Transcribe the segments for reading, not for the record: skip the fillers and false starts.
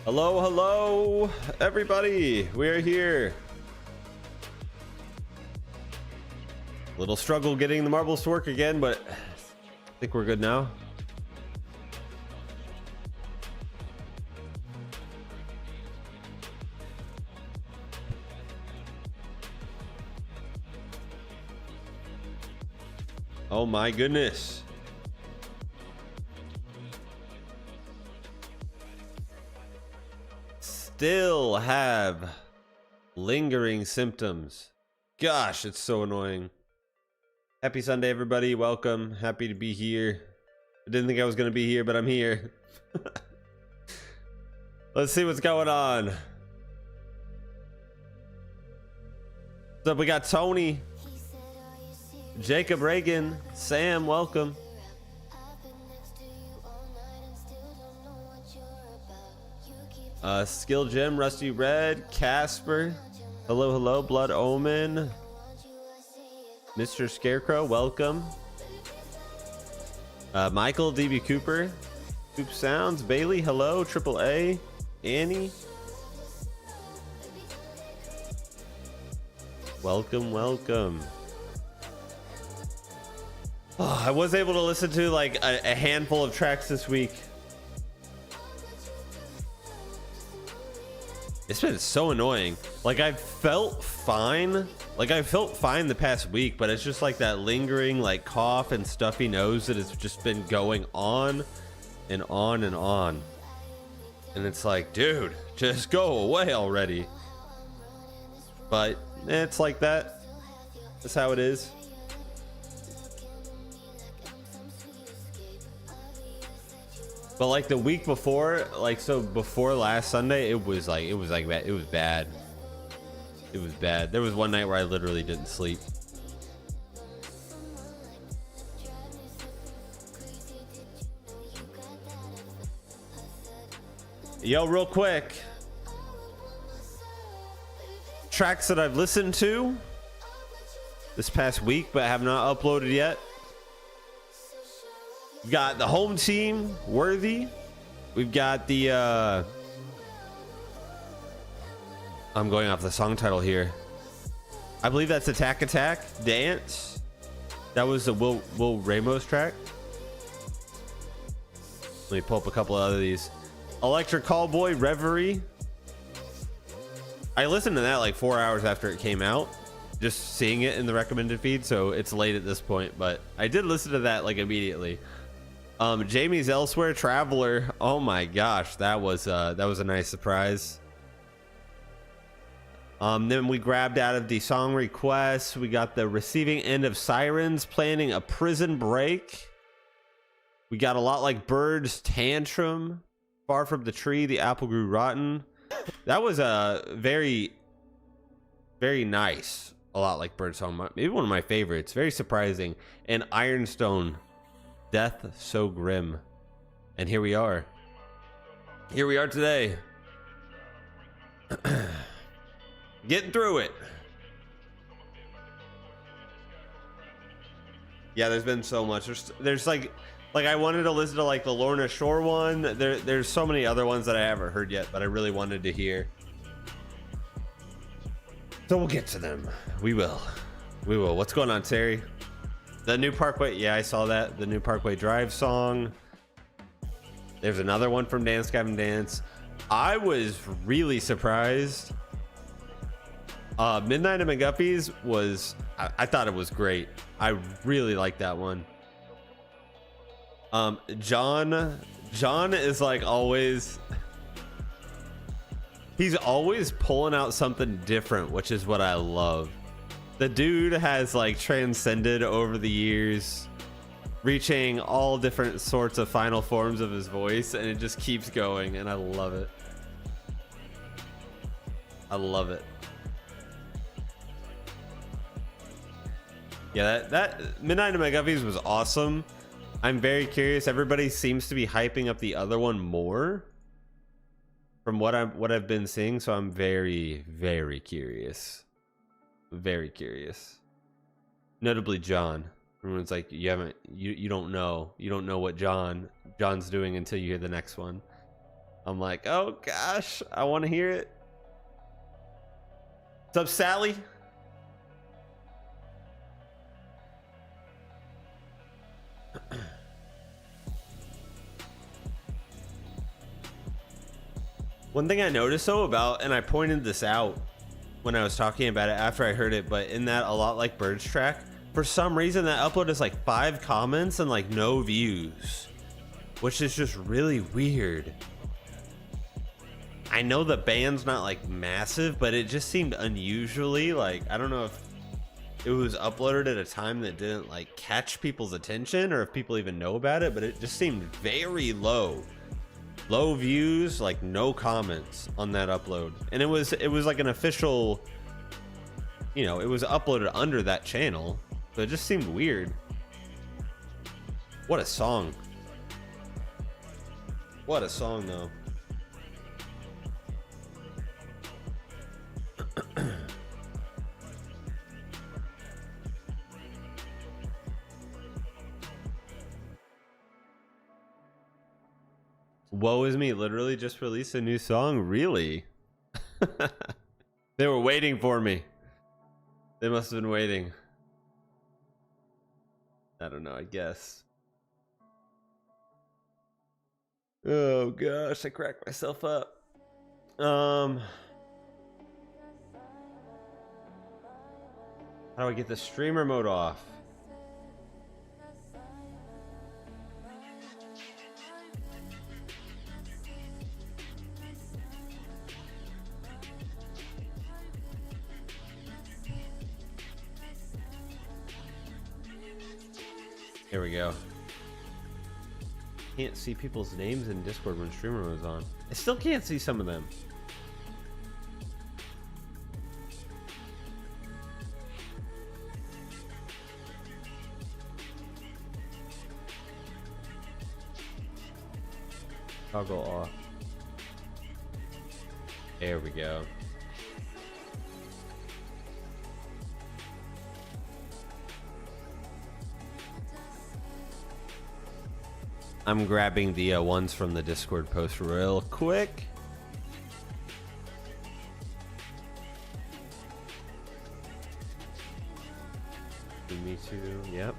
Hello, hello, everybody. We are here. Little struggle getting the marbles to work again, but I think we're good now. Oh my goodness. Still have lingering symptoms. Gosh, it's so annoying. Happy Sunday, everybody. Welcome. Happy to be here. I didn't think I was going to be here, but I'm here. Let's see what's going on. So we got Tony, Jacob Reagan, Sam, welcome. Skill Gem, Rusty Red, Casper, hello, hello, Blood Omen, Mr. Scarecrow, welcome. Michael, DB Cooper, Coop Sounds, Bailey, hello, Triple A, Annie, welcome, welcome. Oh, I was able to listen to like a handful of tracks this week. It's been so annoying. Like I felt fine. Like I felt fine the past week, but it's just like that lingering like cough and stuffy nose that has just been going on and on and on. And it's like, dude, just go away already. But it's like that. That's how it is. But like the week before, like so before last Sunday, it was bad. It was bad. It was bad. There was one night where I literally didn't sleep. Yo, real quick. Tracks that I've listened to this past week but have not uploaded yet. We've got the home team, Worthy. We've got the I'm going off the song title here. I believe that's Attack Attack Dance. That was the Will Ramos track. Let me pull up a couple of these. Electric Callboy, Reverie. I listened to that like 4 hours after it came out, just seeing it in the recommended feed, so it's late at this point, but I did listen to that like immediately. Jamie's Elsewhere, Traveler. Oh my gosh, that was a nice surprise. Then we grabbed out of the song requests, we got the Receiving End of Sirens, Planning a Prison Break. We got a lot like Birds, Tantrum, Far from the Tree, The Apple Grew Rotten. That was a very, very nice. A lot like Bird song, maybe one of my favorites. Very surprising. And Ironstone, Death So Grim. And here we are. Here we are today. Getting through it. Yeah, there's been so much. There's like I wanted to listen to like the Lorna Shore one. There's so many other ones that I haven't heard yet, but I really wanted to hear. So we'll get to them. We will. What's going on, Terry? The new Parkway. Yeah, I saw that. The new Parkway Drive song. There's another one from Dance Gavin Dance. I was really surprised. Midnight at McGuffey's was, I thought it was great. I really liked that one. John is like always, he's always pulling out something different, which is what I love. The dude has like transcended over the years, reaching all different sorts of final forms of his voice, and it just keeps going, and I love it. I love it. Yeah, that Midnight at McGuffey's was awesome. I'm very curious. Everybody seems to be hyping up the other one more from what I've been seeing, so I'm very, very curious. Very curious. Notably John. Everyone's like, you don't know what John's doing until you hear the next one. I'm like, oh gosh, I want to hear it. What's up, Sally? One thing I noticed though about, and I pointed this out when I was talking about it after I heard it, but in that A Lot Like Birds track, for some reason that upload is like 5 comments and like no views, which is just really weird. I know the band's not like massive, but it just seemed unusually like, I don't know if it was uploaded at a time that didn't like catch people's attention or if people even know about it, but it just seemed very low views, like no comments on that upload. And it was like an official, you know, it was uploaded under that channel, so it just seemed weird. What a song. What a song though. Woe Is Me literally just released a new song? Really? They were waiting for me. They must have been waiting. I don't know, I guess. Oh gosh, I cracked myself up. How do I get the streamer mode off? Here we go. Can't see people's names in Discord when streamer mode's on. I still can't see some of them. Toggle off. There we go. I'm grabbing the ones from the Discord post real quick. Me too. Yep.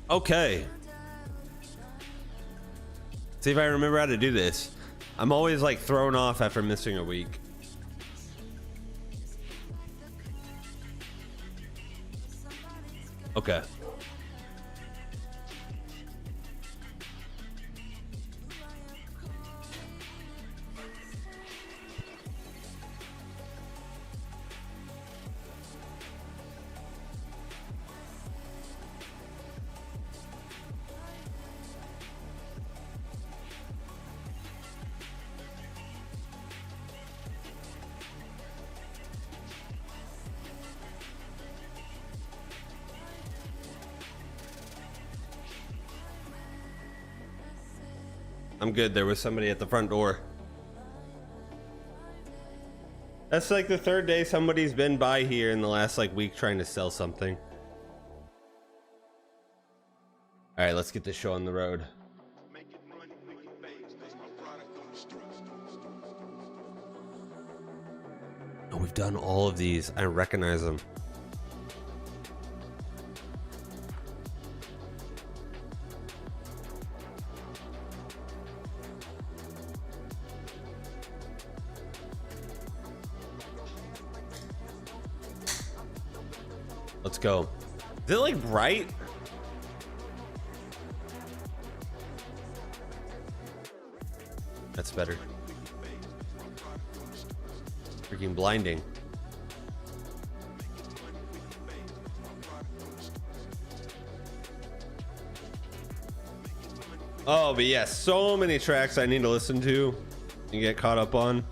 Okay. See if I remember how to do this. I'm always like thrown off after missing a week. Okay. I'm good. There was somebody at the front door. That's like the third day somebody's been by here in the last like week trying to sell something. All right, let's get this show on the road. Oh, we've done all of these. I recognize them. Let's go. Is it like bright? That's better. Freaking blinding. Oh, but yeah, so many tracks I need to listen to. You get caught up on.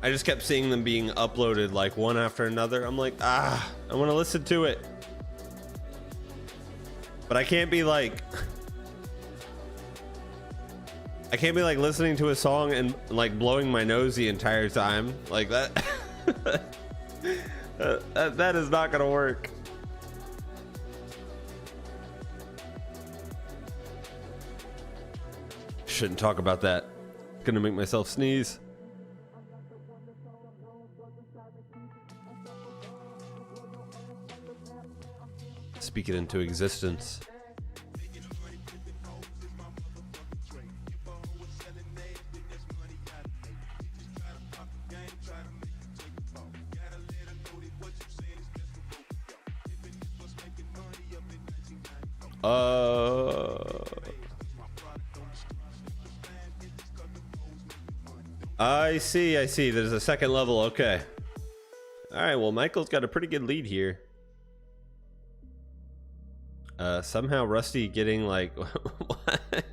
I just kept seeing them being uploaded like one after another. I'm like, I want to listen to it. But I can't be like listening to a song and like blowing my nose the entire time like that. That is not gonna work. Shouldn't talk about that. It's gonna make myself sneeze. Speak it into existence. I see. There's a second level. Okay. All right. Well, Michael's got a pretty good lead here. Somehow Rusty getting like what?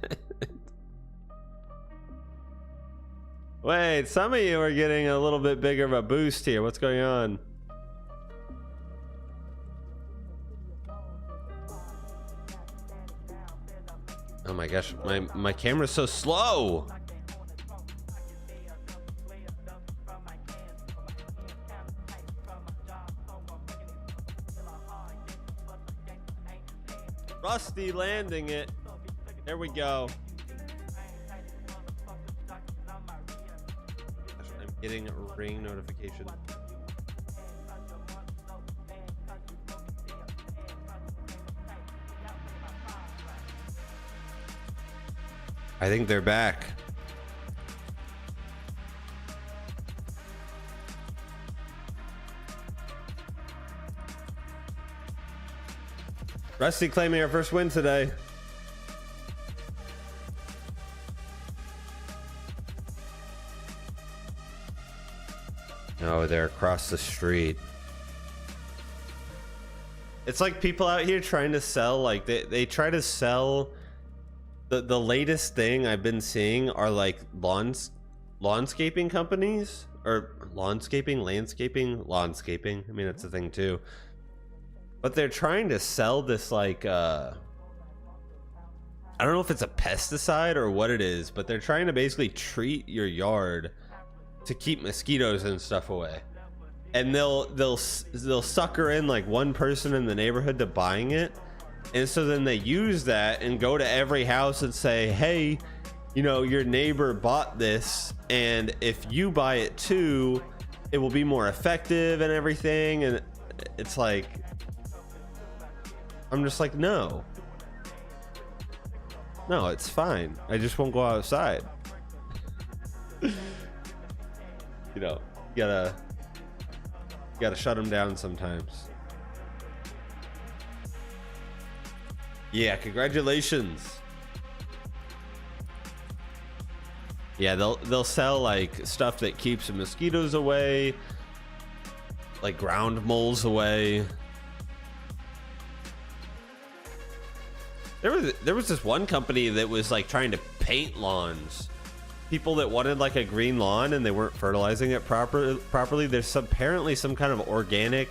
Wait, some of you are getting a little bit bigger of a boost here. What's going on? Oh my gosh, my camera's so slow. Rusty landing it. There we go. I'm getting a ring notification. I think they're back. Rusty claiming our first win today. Oh, they're across the street. It's like people out here trying to sell, like they try to sell the latest thing I've been seeing are like lawnscaping companies, or landscaping. I mean, that's the thing too. But they're trying to sell this like I don't know if it's a pesticide or what it is, but they're trying to basically treat your yard to keep mosquitoes and stuff away. And they'll sucker in like one person in the neighborhood to buying it. And so then they use that and go to every house and say, hey, you know, your neighbor bought this, and if you buy it too, it will be more effective and everything. And it's like, I'm just like, no, it's fine. I just won't go outside. You know, you gotta shut them down sometimes. Yeah, congratulations. Yeah, they'll sell like stuff that keeps the mosquitoes away, like ground moles away. There was this one company that was like trying to paint lawns. People that wanted like a green lawn and they weren't fertilizing it properly. There's apparently some kind of organic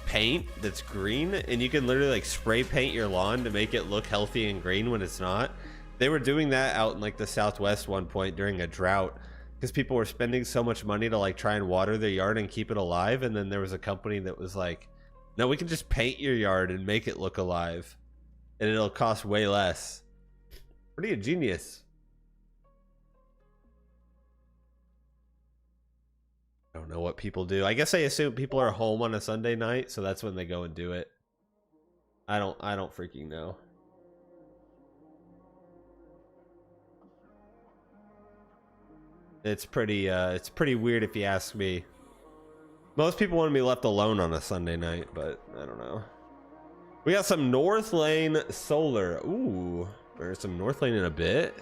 paint that's green, and you can literally like spray paint your lawn to make it look healthy and green when it's not. They were doing that out in like the Southwest one point during a drought because people were spending so much money to like try and water their yard and keep it alive. And then there was a company that was like, no, we can just paint your yard and make it look alive, and it'll cost way less. Pretty ingenious. I don't know what people do. I guess I assume people are home on a Sunday night, so that's when they go and do it. I don't freaking know. It's pretty weird if you ask me. Most people want to be left alone on a Sunday night, but I don't know. We got some North Lane solar. Ooh, there's some North Lane in a bit.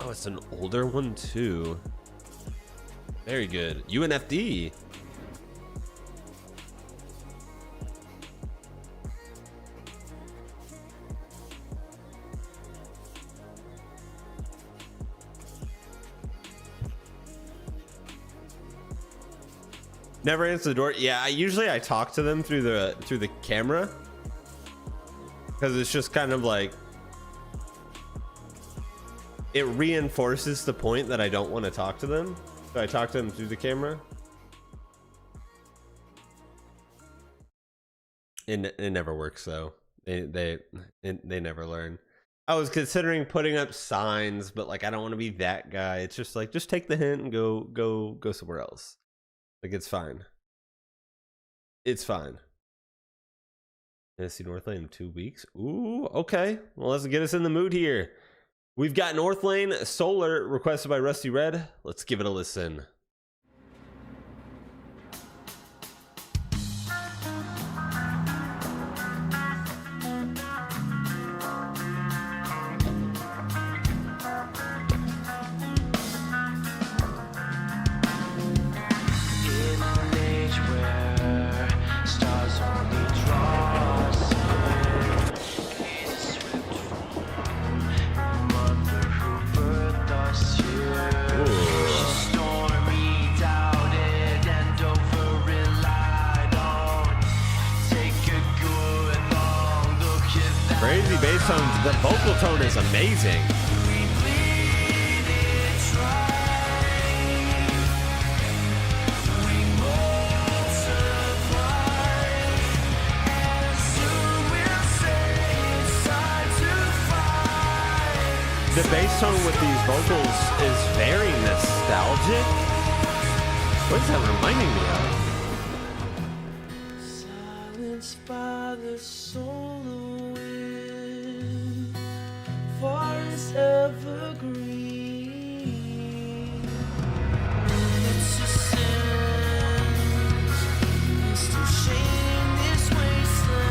Oh, it's an older one too. Very good. UNFD. Never answer the door. Yeah, I talk to them through the camera, because it's just kind of like it reinforces the point that I don't want to talk to them. So I talk to them through the camera. It never works though. They never learn. I was considering putting up signs, but like I don't want to be that guy. It's just like, just take the hint and go somewhere else. Like it's fine. It's fine. Tennessee North Lane in 2 weeks. Ooh, okay. Well, let's get us in the mood here. We've got North Lane Solar requested by Rusty Red. Let's give it a listen. Crazy bass tone. The vocal tone is amazing. The bass tone with these vocals is very nostalgic. What is that reminding me of? Silenced by the solar wind, forest evergreen. It's a sin, it's to shame this wasteland.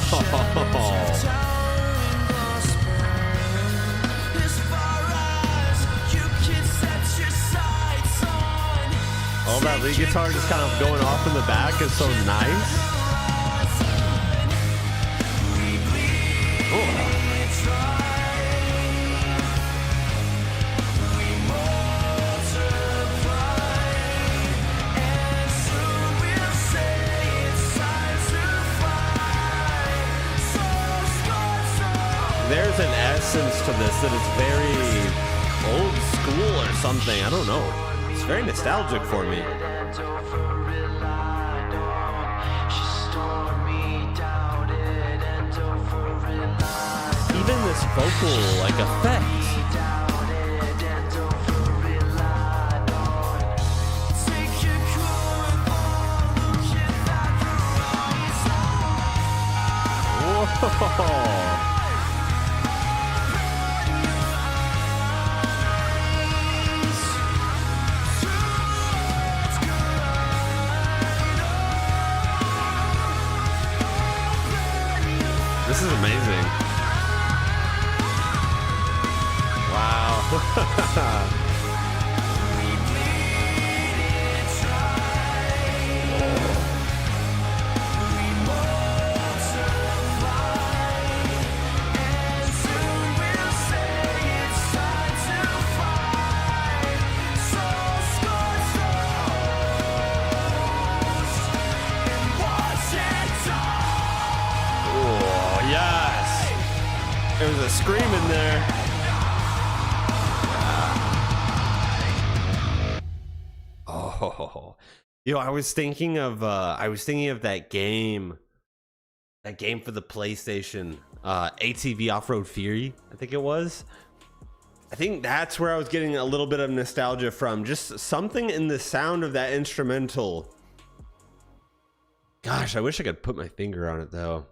Oh. All that lead guitar just kind of going off in the back is so nice. Oh. There's an essence to this that is very old school or something. I don't know. It's very nostalgic for me. Even this vocal like effect. Whoa. This is amazing. Wow. There was a scream in there. Oh, yo, I was thinking of that game for the PlayStation, ATV Off-Road Fury, I think it was. I think that's where I was getting a little bit of nostalgia from. Just something in the sound of that instrumental. Gosh, I wish I could put my finger on it though.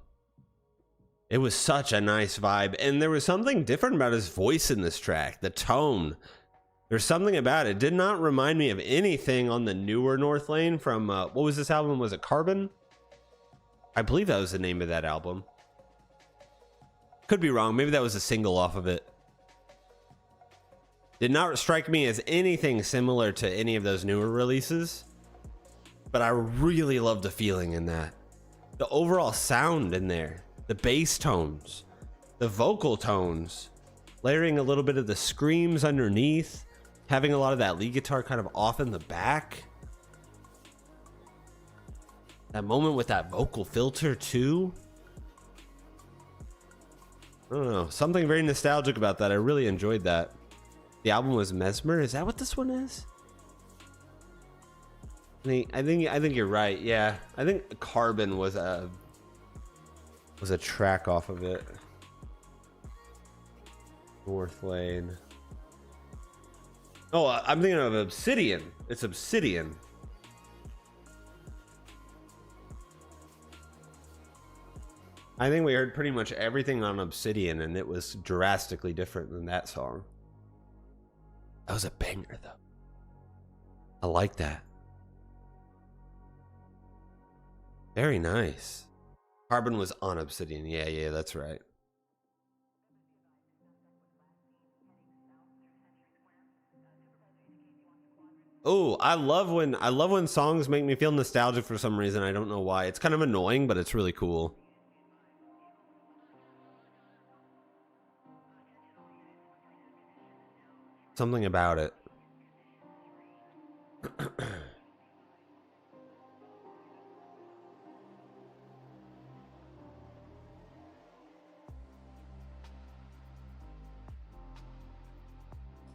It was such a nice vibe, and there was something different about his voice in this track. The tone, there's something about it. Did not remind me of anything on the newer North Lane from what was this album? Was it Carbon? I believe that was the name of that album. Could be wrong. Maybe that was a single off of it. Did not strike me as anything similar to any of those newer releases, but I really love the feeling in that. The overall sound in there. The bass tones, the vocal tones, layering a little bit of the screams underneath. having a lot of that lead guitar kind of off in the back. That moment with that vocal filter too. I don't know, something very nostalgic about that. I really enjoyed that. The album was Mesmer. Is that what this one is? I think you're right. Yeah, I think Carbon was a track off of it. North Lane. Oh, I'm thinking of Obsidian. It's Obsidian. I think we heard pretty much everything on Obsidian, and it was drastically different than that song. That was a banger, though. I like that. Very nice. Carbon was on Obsidian. Yeah, that's right. Oh, I love when songs make me feel nostalgic for some reason. I don't know why. It's kind of annoying, but it's really cool. Something about it.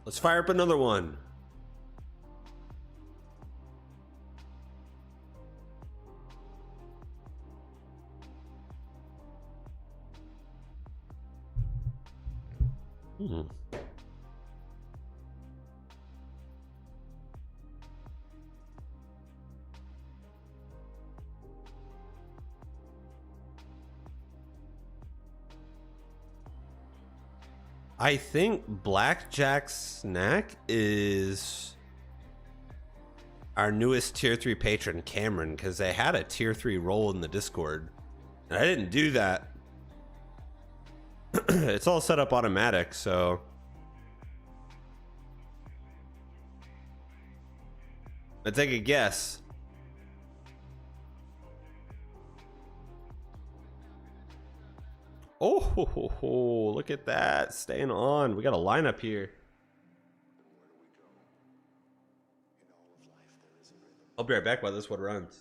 Let's fire up another one. I think Blackjack Snack is our newest tier 3 patron, Cameron, because they had a tier 3 role in the Discord. And I didn't do that. It's all set up automatic, so let's take a guess. Oh, look at that. Staying on. We got a lineup here. I'll be right back while this one runs.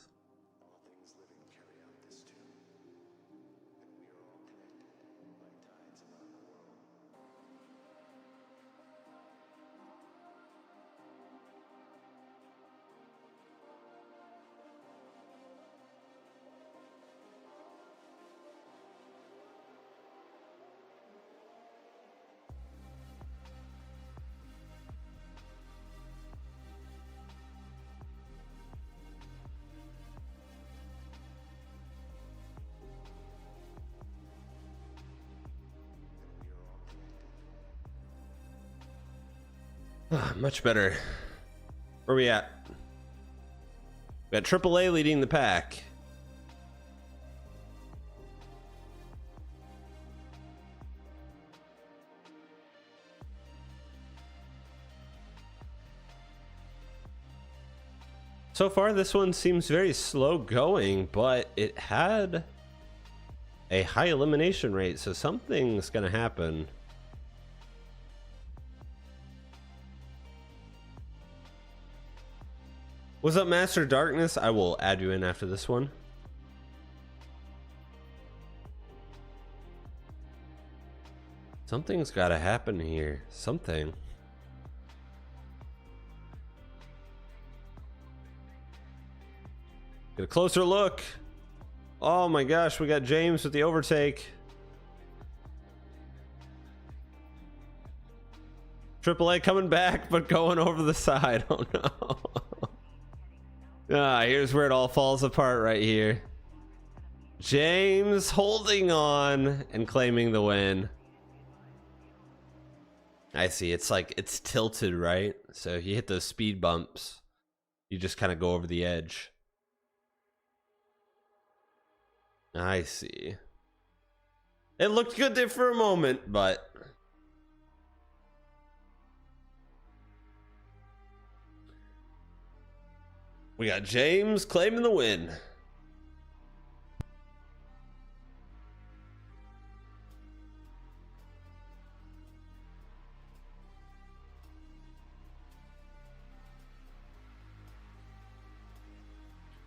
Much better. Where we at? We got AAA leading the pack. So far, this one seems very slow going, but it had a high elimination rate, so something's gonna happen. What's up, Master Darkness? I will add you in after this one. Something's got to happen here. Something. Get a closer look. Oh my gosh, we got James with the overtake. AAA coming back, but going over the side. Oh no. Here's where it all falls apart right here. James holding on and claiming the win. I see. It's like it's tilted, right? So you hit those speed bumps, you just kind of go over the edge. I see. It looked good there for a moment, but we got James claiming the win.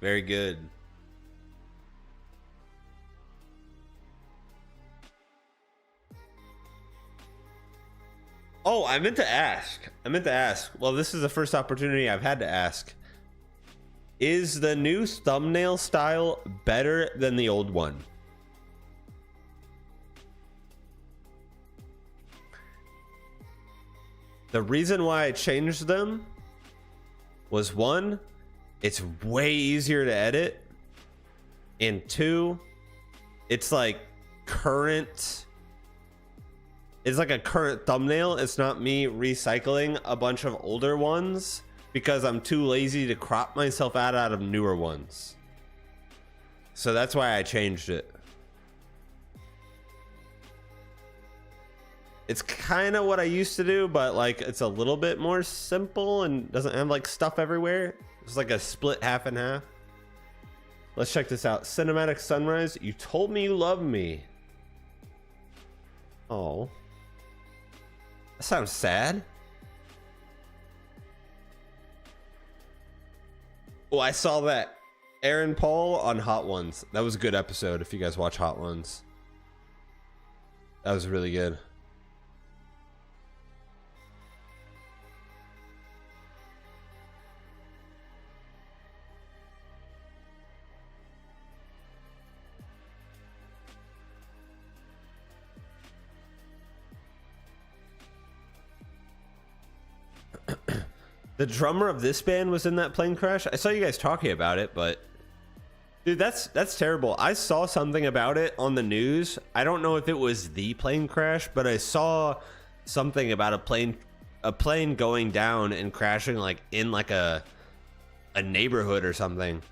Very good. Oh, I meant to ask. Well, this is the first opportunity I've had to ask. Is the new thumbnail style better than the old one? The reason why I changed them was, one, it's way easier to edit, and two, it's like current. It's like a current thumbnail. It's not me recycling a bunch of older ones because I'm too lazy to crop myself out of newer ones. So that's why I changed it. It's kind of what I used to do, but like it's a little bit more simple and doesn't have like stuff everywhere. It's like a split half and half. Let's check this out. Cinematic Sunrise. You told me you love me. Oh. That sounds sad. Oh, I saw that. Aaron Paul on Hot Ones. That was a good episode if you guys watch Hot Ones. That was really good. The drummer of this band was in that plane crash. I saw you guys talking about it, but dude, that's terrible. I saw something about it on the news. I don't know if it was the plane crash, but I saw something about a plane going down and crashing like in like a neighborhood or something.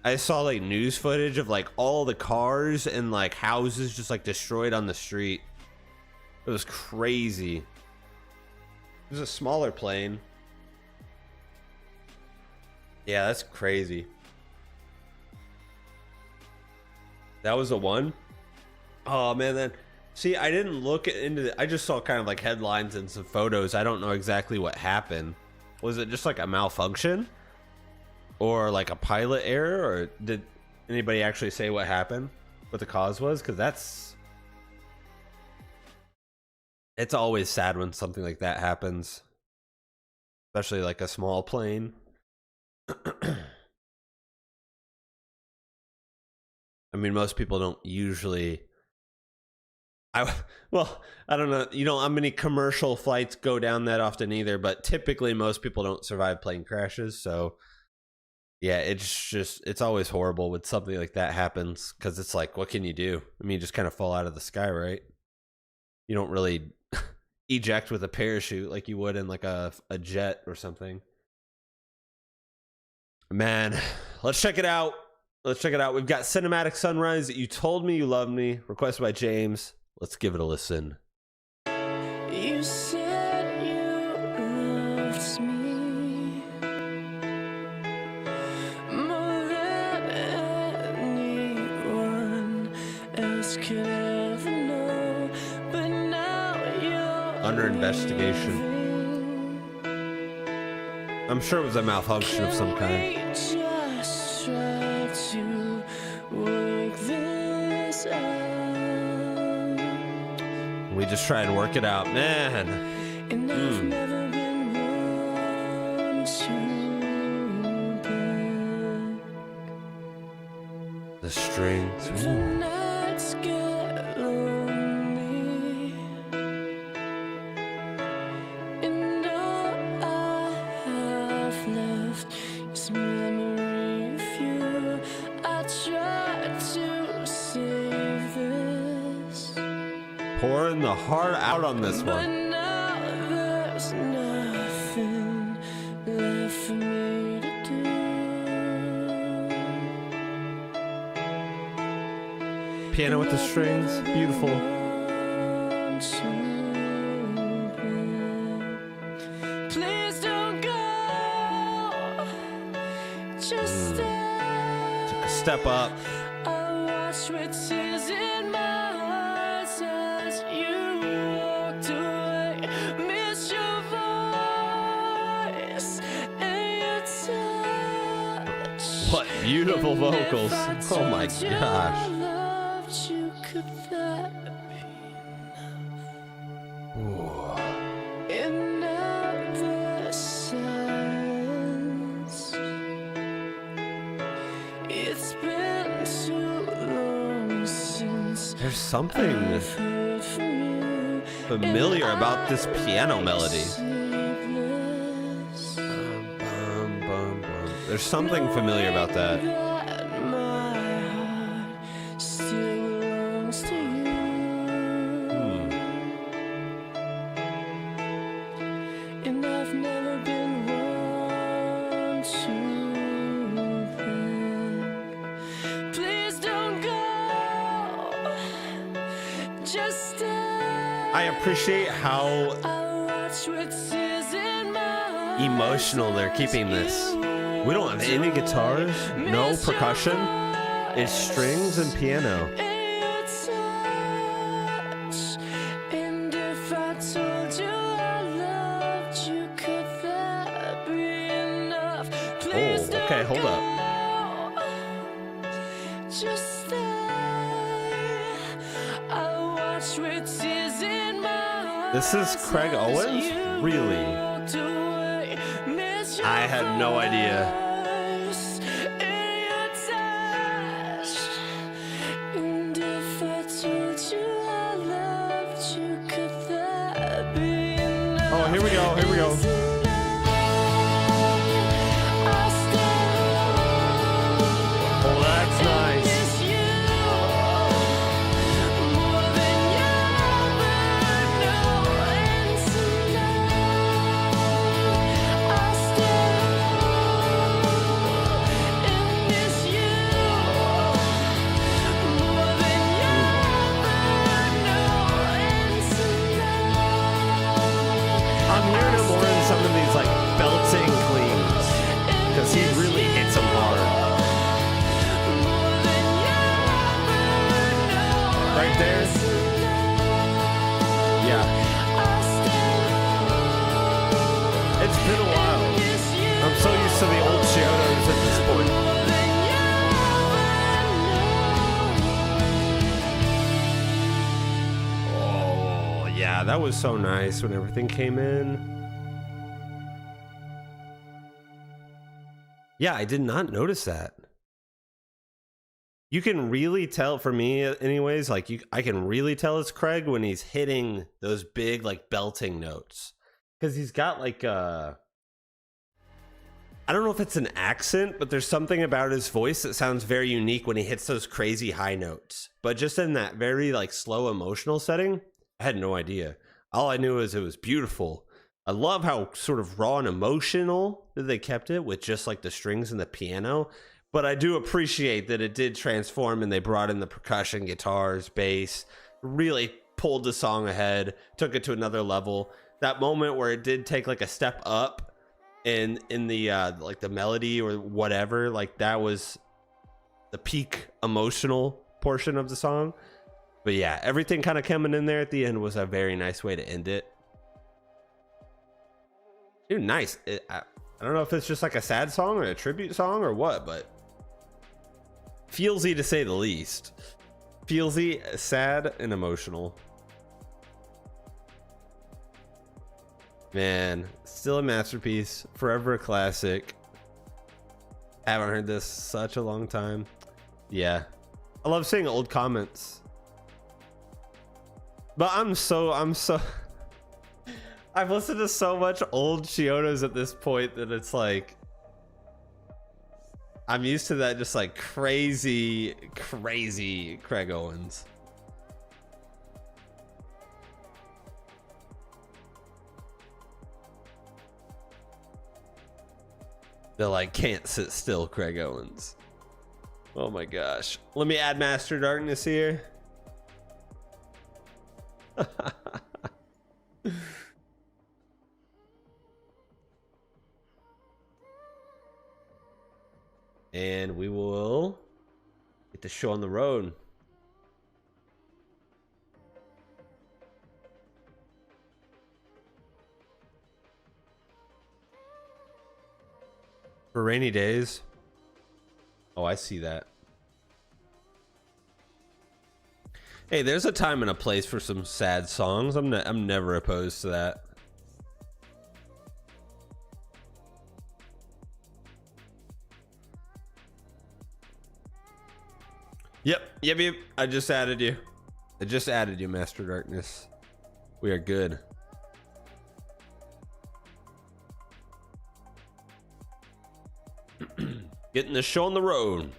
I saw like news footage of like all the cars and like houses just like destroyed on the street. It was crazy. It was a smaller plane. Yeah, that's crazy. That was the one? Oh man, then see, I didn't look into it. I just saw kind of like headlines and some photos. I don't know exactly what happened. Was it just like a malfunction? Or like a pilot error? Or did anybody actually say what happened? What the cause was? Because it's always sad when something like that happens. Especially like a small plane. I mean, most people don't usually. I don't know. You don't how many commercial flights go down that often either, but typically most people don't survive plane crashes. So yeah, it's always horrible when something like that happens because it's like, what can you do? I mean, you just kind of fall out of the sky, right? You don't really eject with a parachute like you would in like a jet or something. Man, let's check it out. We've got Cinematic Sunrise. You told me you loved me. Requested by James. Let's give it a listen. You said you loved me more than anyone else could ever know, but now you're Under investigation. I'm sure it was a malfunction of some kind. Just try to work this out. We just try and work it out, man. And I've never been one to The strings. The nights get lonely, and all I have left is memory of you. I tried to save this, Pouring the heart out on this but one. now there's nothing left for me to do. Piano with the strings. Beautiful. Please don't go. Just stay. Took a step up. I watched with tears in my eyes as you walked away. Miss your voice and your touch. What beautiful vocals. Oh my gosh. It's been too long since There's something I've heard from you. familiar about this piano melody. Sleepless. Bum, bum, bum. There's something familiar about that. That my heart still belongs to you. And I've never been one to bend. Please don't go. Just stay. I appreciate how I watch with tears in my emotional they're keeping this. We don't have any guitars, no percussion. It's strings and piano. And if I told you I loved you, could that be enough? Please Oh, okay, hold up. Just stay. I watch with tears in my This is Craig Owens? Really? I had no idea. Oh, here we go, here we go. Oh, that's nice. I'm hearing him more in some of these like belting cleans because he really hits them hard. Right there. Yeah. It's been a while. I'm so used to the old Chiodos at this point. Oh, yeah, that was so nice when everything came in. Yeah, I did not notice that. You can really tell, for me anyways, like I can really tell it's Craig when he's hitting those big like belting notes. Because he's got like I don't know if it's an accent, but there's something about his voice that sounds very unique when he hits those crazy high notes. But just in that very like slow emotional setting, I had no idea. All I knew is it was beautiful. I love how sort of raw and emotional that they kept it with just like the strings and the piano. But I do appreciate that it did transform and they brought in the percussion, guitars, bass, really pulled the song ahead, took it to another level. That moment where it did take like a step up in the like the melody or whatever, like that was the peak emotional portion of the song. But yeah, everything kind of coming in there at the end was a very nice way to end it. Dude, nice. I don't know if it's just like a sad song or a tribute song or what, but feelsy to say the least. Feelsy, sad, and emotional. Man, still a masterpiece. Forever a classic. Haven't heard this such a long time. Yeah. I love seeing old comments. But I'm so I've listened to so much old Chiodos at this point that it's like I'm used to that just like crazy Craig Owens. They're like can't sit still Craig Owens. Oh my gosh. Let me add Master Darkness here. And we will get the show on the road. For rainy days. I see that. Hey, there's a time and a place for some sad songs. I'm never opposed to that. Yep. I just added you. I just added you, Master Darkness. We are good. Getting the show on the road.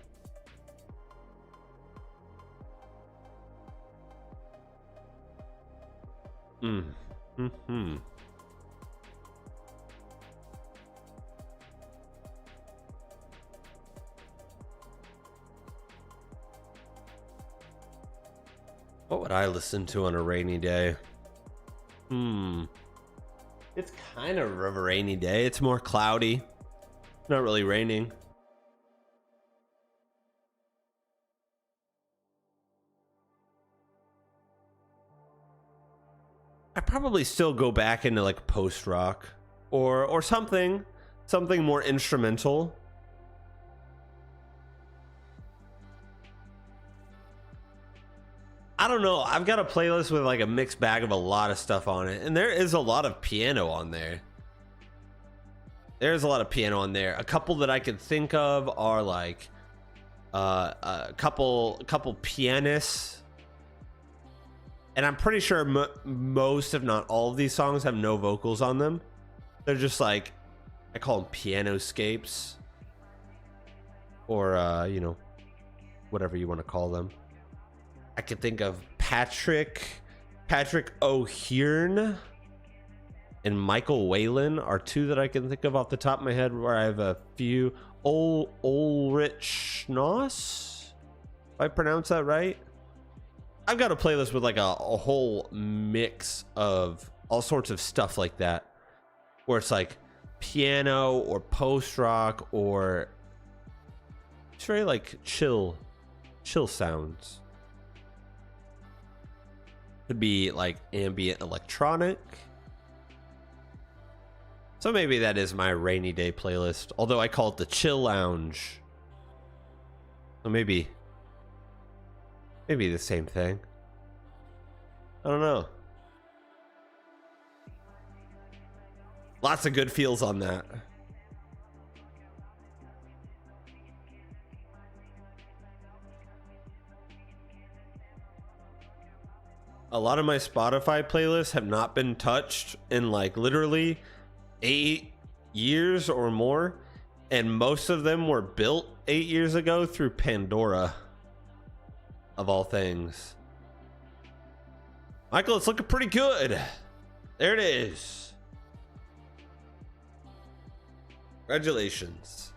What would I listen to on a rainy day? It's kind of a rainy day. It's more cloudy. Not really raining. I probably still go back into like post rock or something more instrumental. I don't know. I've got a playlist with like a mixed bag of a lot of stuff on it, and there is a lot of piano on there. There's a lot of piano on there. A couple that I could think of are like a couple pianists, and I'm pretty sure most, if not all, of these songs have no vocals on them. They're just like, I call them pianoscapes, or you know, whatever you want to call them. I could think of Patrick O'Hearn and Michael Whalen are two that I can think of off the top of my head, where I have a few. Ulrich Schnoss, if I pronounce that right. I've got a playlist with like a whole mix of all sorts of stuff like that, where it's like piano or post rock, or it's very like chill sounds. Could be like ambient electronic. So maybe that is my rainy day playlist, although I call it the chill lounge. So maybe the same thing. I don't know. Lots of good feels on that. A lot of my Spotify playlists have not been touched in like literally 8 years or more, and most of them were built 8 years ago through Pandora, of all things. Michael, it's looking pretty good. There it is. Congratulations.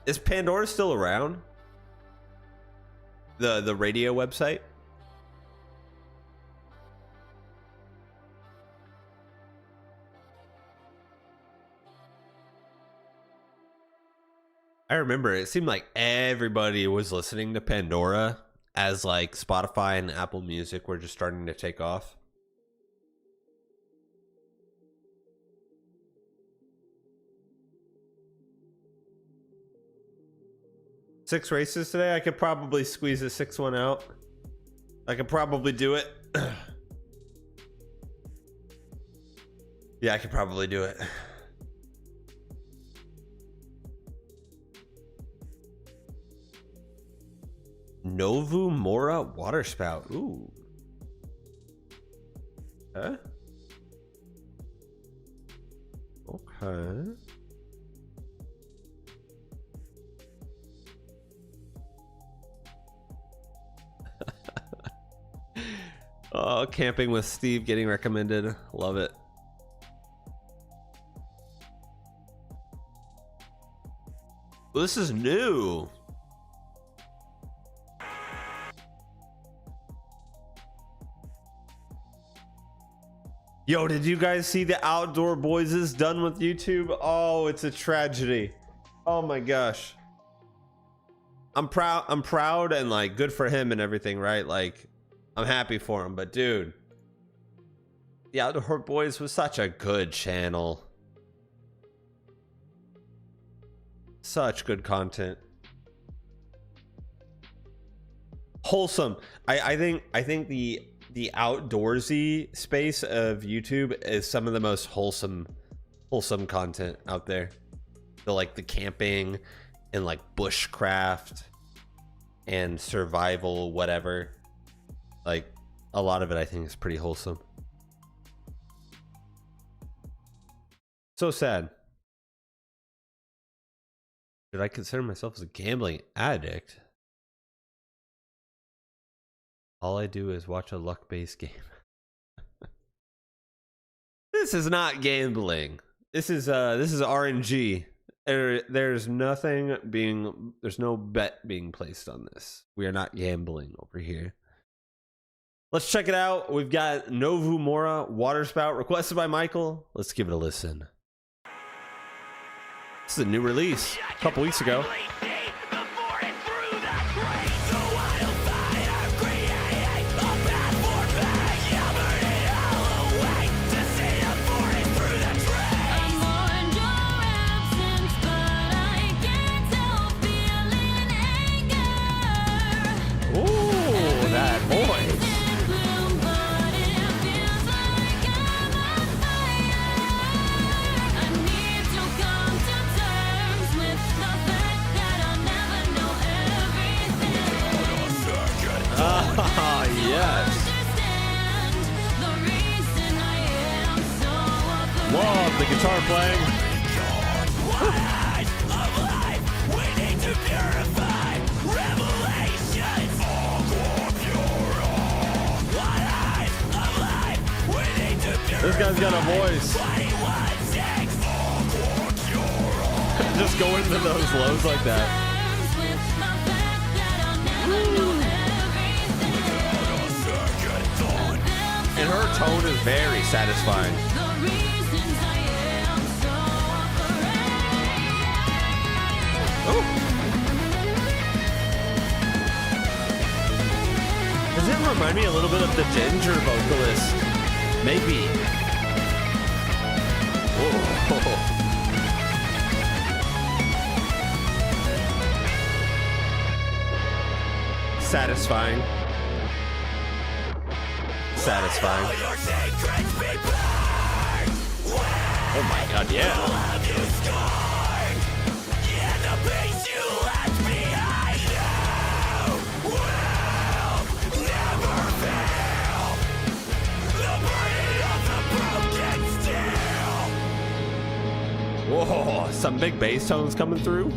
Is Pandora still around? The radio website? I remember it seemed like everybody was listening to Pandora as like Spotify and Apple Music were just starting to take off. Six races today. I could probably squeeze a sixth one out. I could probably do it. Yeah, I could probably do it. Novu Mora water spout. Ooh. Huh? Okay. Oh, camping with Steve getting recommended. Love it. Well, this is new. Yo, did you guys see the Outdoor Boys is done with YouTube? Oh, it's a tragedy. Oh my gosh. I'm proud and like good for him and everything, right? Like I'm happy for him, but dude, The Outdoor Boys was such a good channel. Such good content. Wholesome. I think the outdoorsy space of YouTube is some of the most wholesome content out there. The camping and like bushcraft and survival, whatever. Like a lot of it I think is pretty wholesome. So sad. Should I consider myself as a gambling addict? All I do is watch a luck-based game. This is not gambling. This is RNG. There's no bet being placed on this. We are not gambling over here. Let's check it out. We've got Novu Mora Waterspout requested by Michael. Let's give it a listen. This is a new release a couple weeks ago. Love the guitar playing. This guy's got a voice. Just go into those lows like that. And her tone is very satisfying. Does it remind me a little bit of the Ginger vocalist? Maybe. Oh. Satisfying. Satisfying. Oh my god, yeah. Whoa, some big bass tones coming through.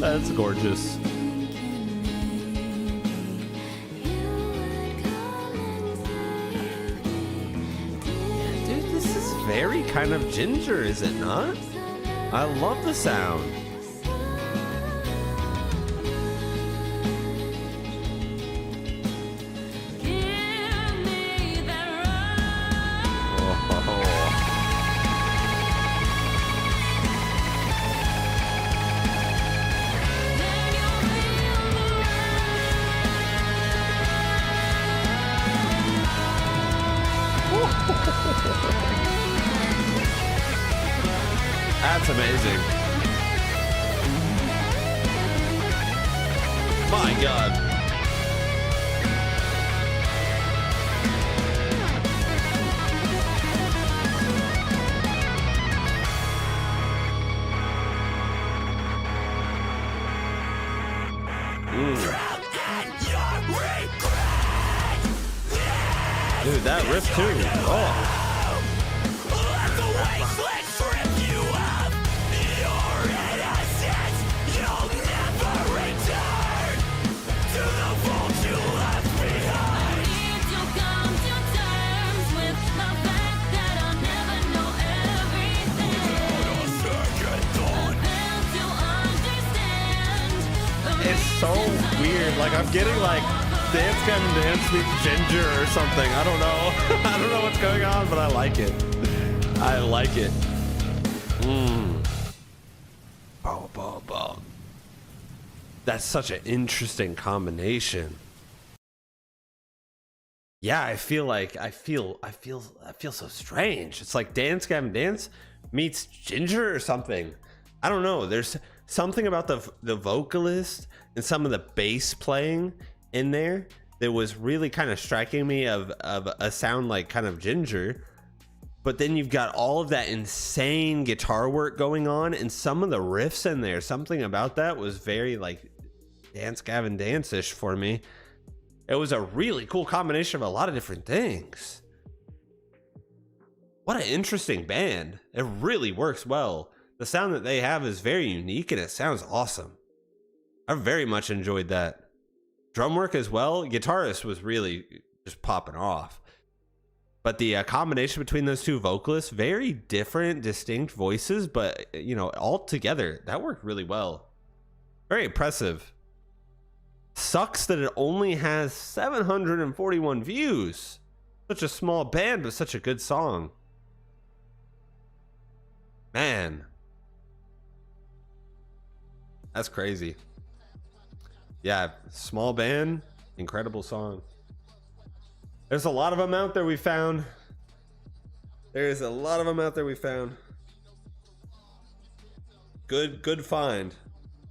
That's gorgeous. Dude, this is very kind of Ginger, is it not? I love the sound. That's amazing. My God. Dude, that riff too. Oh. It's so weird. Like I'm getting like Dance Gavin Dance meets Ginger or something. I don't know. I don't know what's going on, but I like it. I like it. Boom, boom, boom. That's such an interesting combination. Yeah, I feel so strange. It's like Dance Gavin Dance meets Ginger or something. I don't know. There's something about the vocalist and some of the bass playing in there that was really kind of striking me of a sound like kind of Ginger. But then you've got all of that insane guitar work going on, and some of the riffs in there, something about that was very like Dance Gavin Dance-ish for me. It was a really cool combination of a lot of different things. What an interesting band. It really works well. The sound that they have is very unique and it sounds awesome. I very much enjoyed that. Drum work as well. Guitarist was really just popping off. But the combination between those two vocalists, very different, distinct voices, but you know, all together, that worked really well. Very impressive. Sucks that it only has 741 views. Such a small band, but such a good song. Man. That's crazy. Yeah, small band, incredible song. There's a lot of them out there we found. There's a lot of them out there we found. Good find.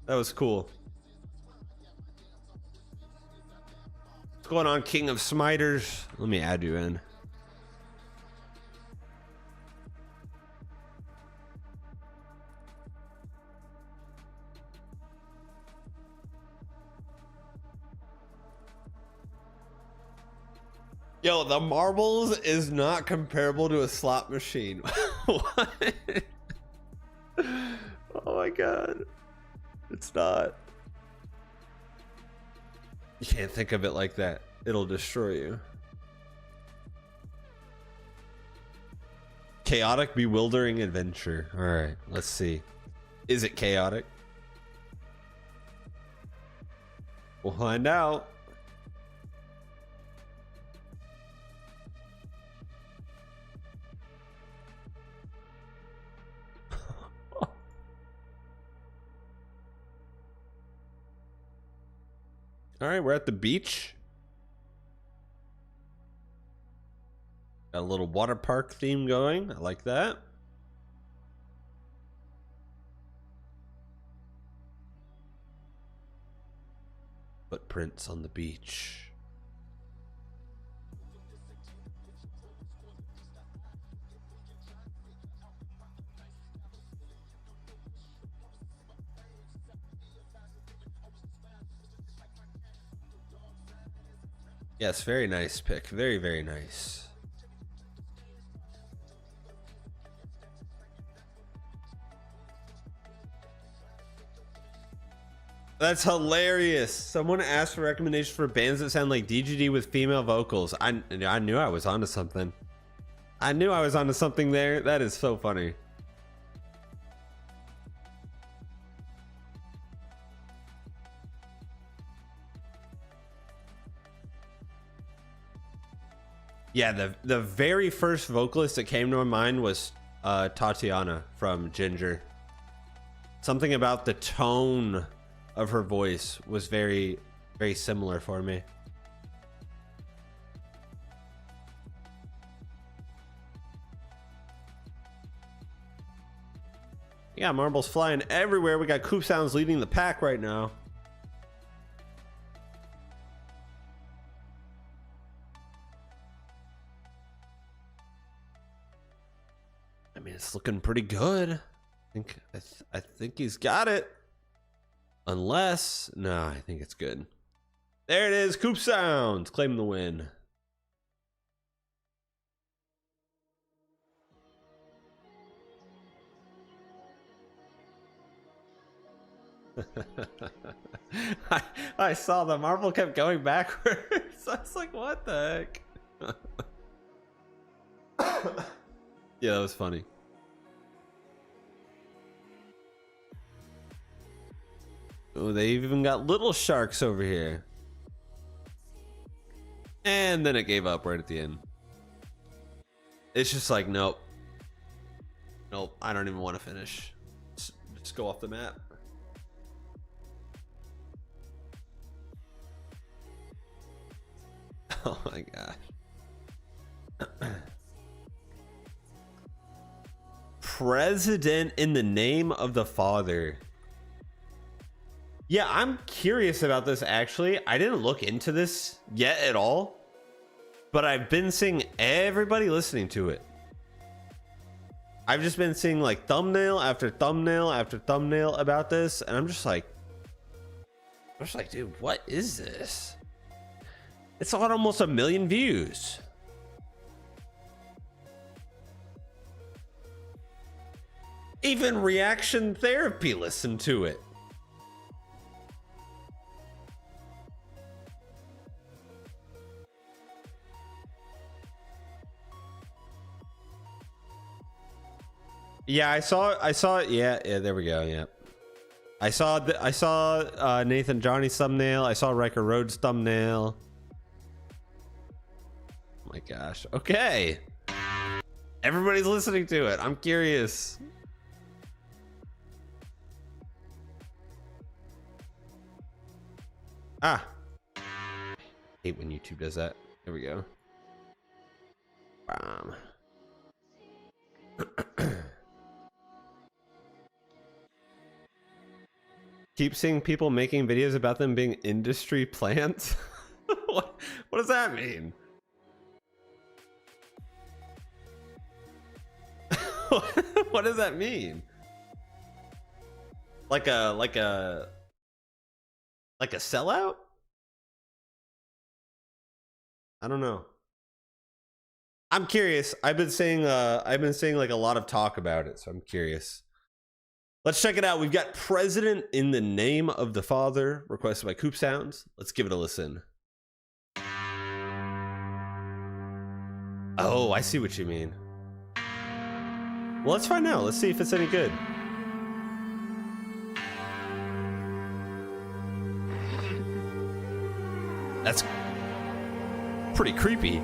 That was cool. What's going on, King of Smiters? Let me add you in. Yo, the marbles is not comparable to a slot machine. What? Oh my god. It's not. You can't think of it like that. It'll destroy you. Chaotic, bewildering adventure. All right, let's see. Is it chaotic? We'll find out. All right, we're at the beach. Got a little water park theme going. I like that. Footprints on the beach. Yes, very nice pick. Very, very nice. That's hilarious. Someone asked for recommendations for bands that sound like DGD with female vocals. I knew I was onto something. I knew I was onto something there. That is so funny. Yeah, the very first vocalist that came to my mind was Tatiana from Ginger. Something about the tone of her voice was very, very similar for me. Yeah, marbles flying everywhere. We got Coop Sounds leading the pack right now. I mean, it's looking pretty good. I think he's got it. Unless, no, I think it's good. There it is. Coop Sounds claim the win. I saw the marble kept going backwards. I was like, what the heck? Yeah, that was funny. Oh, they even got little sharks over here. And then it gave up right at the end. It's just like, nope. Nope, I don't even want to finish. Just go off the map. Oh my gosh. President in the name of the Father. Yeah, I'm curious about this actually. I didn't look into this yet at all, but I've been seeing everybody listening to it. I've just been seeing like thumbnail after thumbnail after thumbnail about this, and I'm just like, dude, what is this? It's on almost 1 million views. Even Reaction Therapy listened to it. Yeah, I saw it. Yeah, there we go. Yeah. I saw Nathan Johnny's thumbnail. I saw Riker Rhodes' thumbnail. Oh my gosh. Okay. Everybody's listening to it. I'm curious. Ah. Hate when YouTube does that. There we go. Keep seeing people making videos about them being industry plants. what does that mean? What does that mean? Like a sellout? I don't know. I'm curious. I've been seeing like a lot of talk about it, so I'm curious. Let's check it out. We've got President in the Name of the Father, requested by Coop Sounds. Let's give it a listen. Oh, I see what you mean. Well, let's find out. Let's see if it's any good. That's pretty creepy.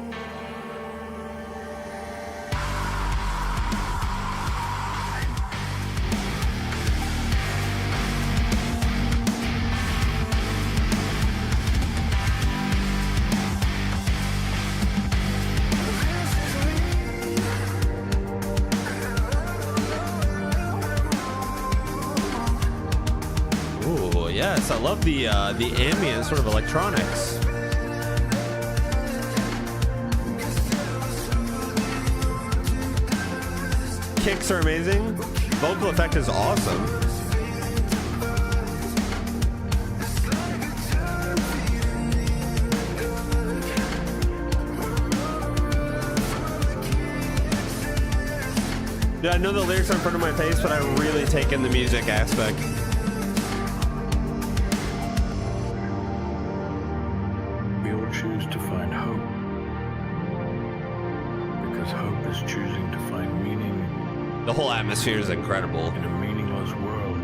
Ooh, yes, I love the ambient sort of electronics. Kicks are amazing. Vocal effect is awesome. Dude, I know the lyrics are in front of my face, but I really take in the music aspect. We all choose to find hope, because hope is choosing to find meaning The whole atmosphere is incredible. in a meaningless world.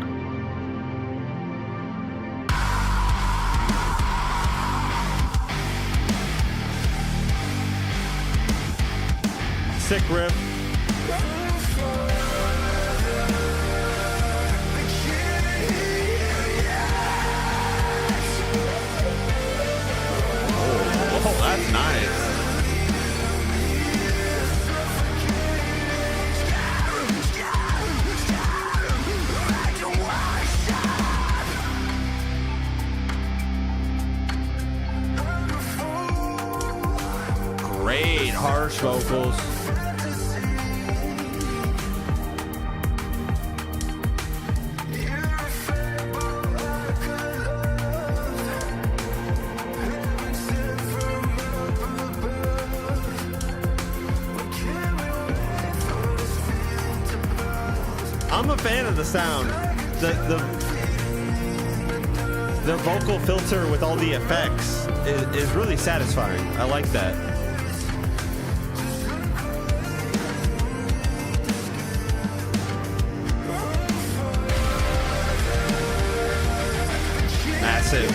Sick riff. Oh, that's nice. Great harsh vocals. I'm a fan of the sound. The vocal filter with all the effects is really satisfying. I like that. Massive.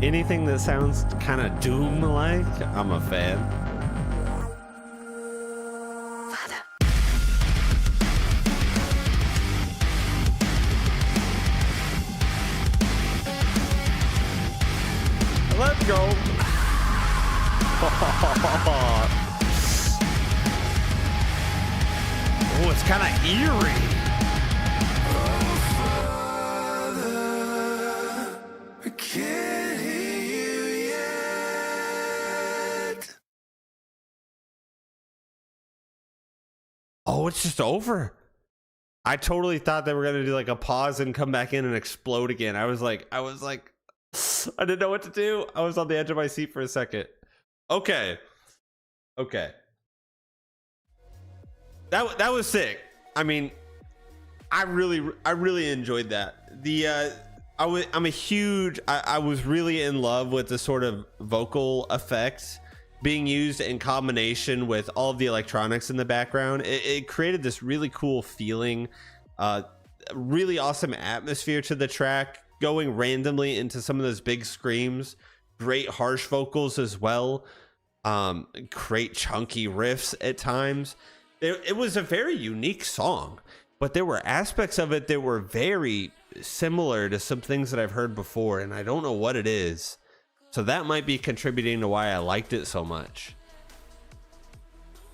Anything that sounds kind of Doom-like, I'm a fan. Let's go. Oh, it's kind of eerie. Oh, it's just over. I totally thought they were gonna do like a pause and come back in and explode again. I was like, I didn't know what to do. I was on the edge of my seat for a second. Okay. That was sick. I mean, I really enjoyed that. I was really in love with the sort of vocal effects being used in combination with all of the electronics in the background. It created this really cool feeling, really awesome atmosphere to the track, going randomly into some of those big screams, great harsh vocals as well, great chunky riffs at times. It was a very unique song, but there were aspects of it that were very similar to some things that I've heard before, and I don't know what it is. So that might be contributing to why I liked it so much.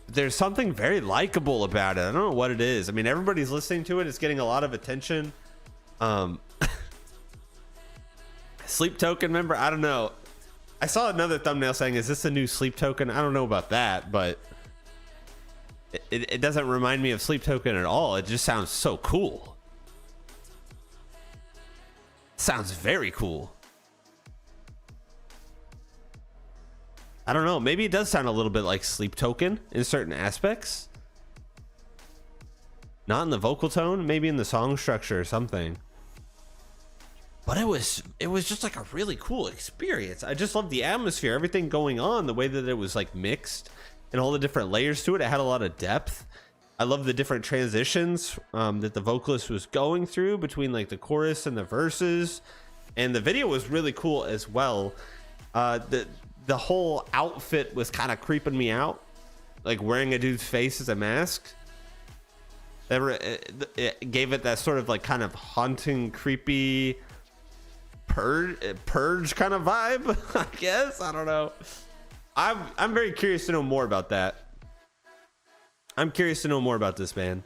There's something very likable about it. I don't know what it is. I mean, everybody's listening to it. It's getting a lot of attention. Sleep Token member? I don't know. I saw another thumbnail saying, is this a new Sleep Token? I don't know about that, but it doesn't remind me of Sleep Token at all. It just sounds so cool. Sounds very cool. I don't know. Maybe it does sound a little bit like Sleep Token in certain aspects. Not in the vocal tone, maybe in the song structure or something. But it was just like a really cool experience. I just loved the atmosphere, everything going on, the way that it was like mixed and all the different layers to it. It had a lot of depth. I love the different transitions that the vocalist was going through between like the chorus and the verses. And the video was really cool as well. The whole outfit was kind of creeping me out, like wearing a dude's face as a mask. It gave it that sort of like kind of haunting, creepy purge kind of vibe, I guess. I don't know. I'm very curious to know more about that. I'm curious to know more about this band.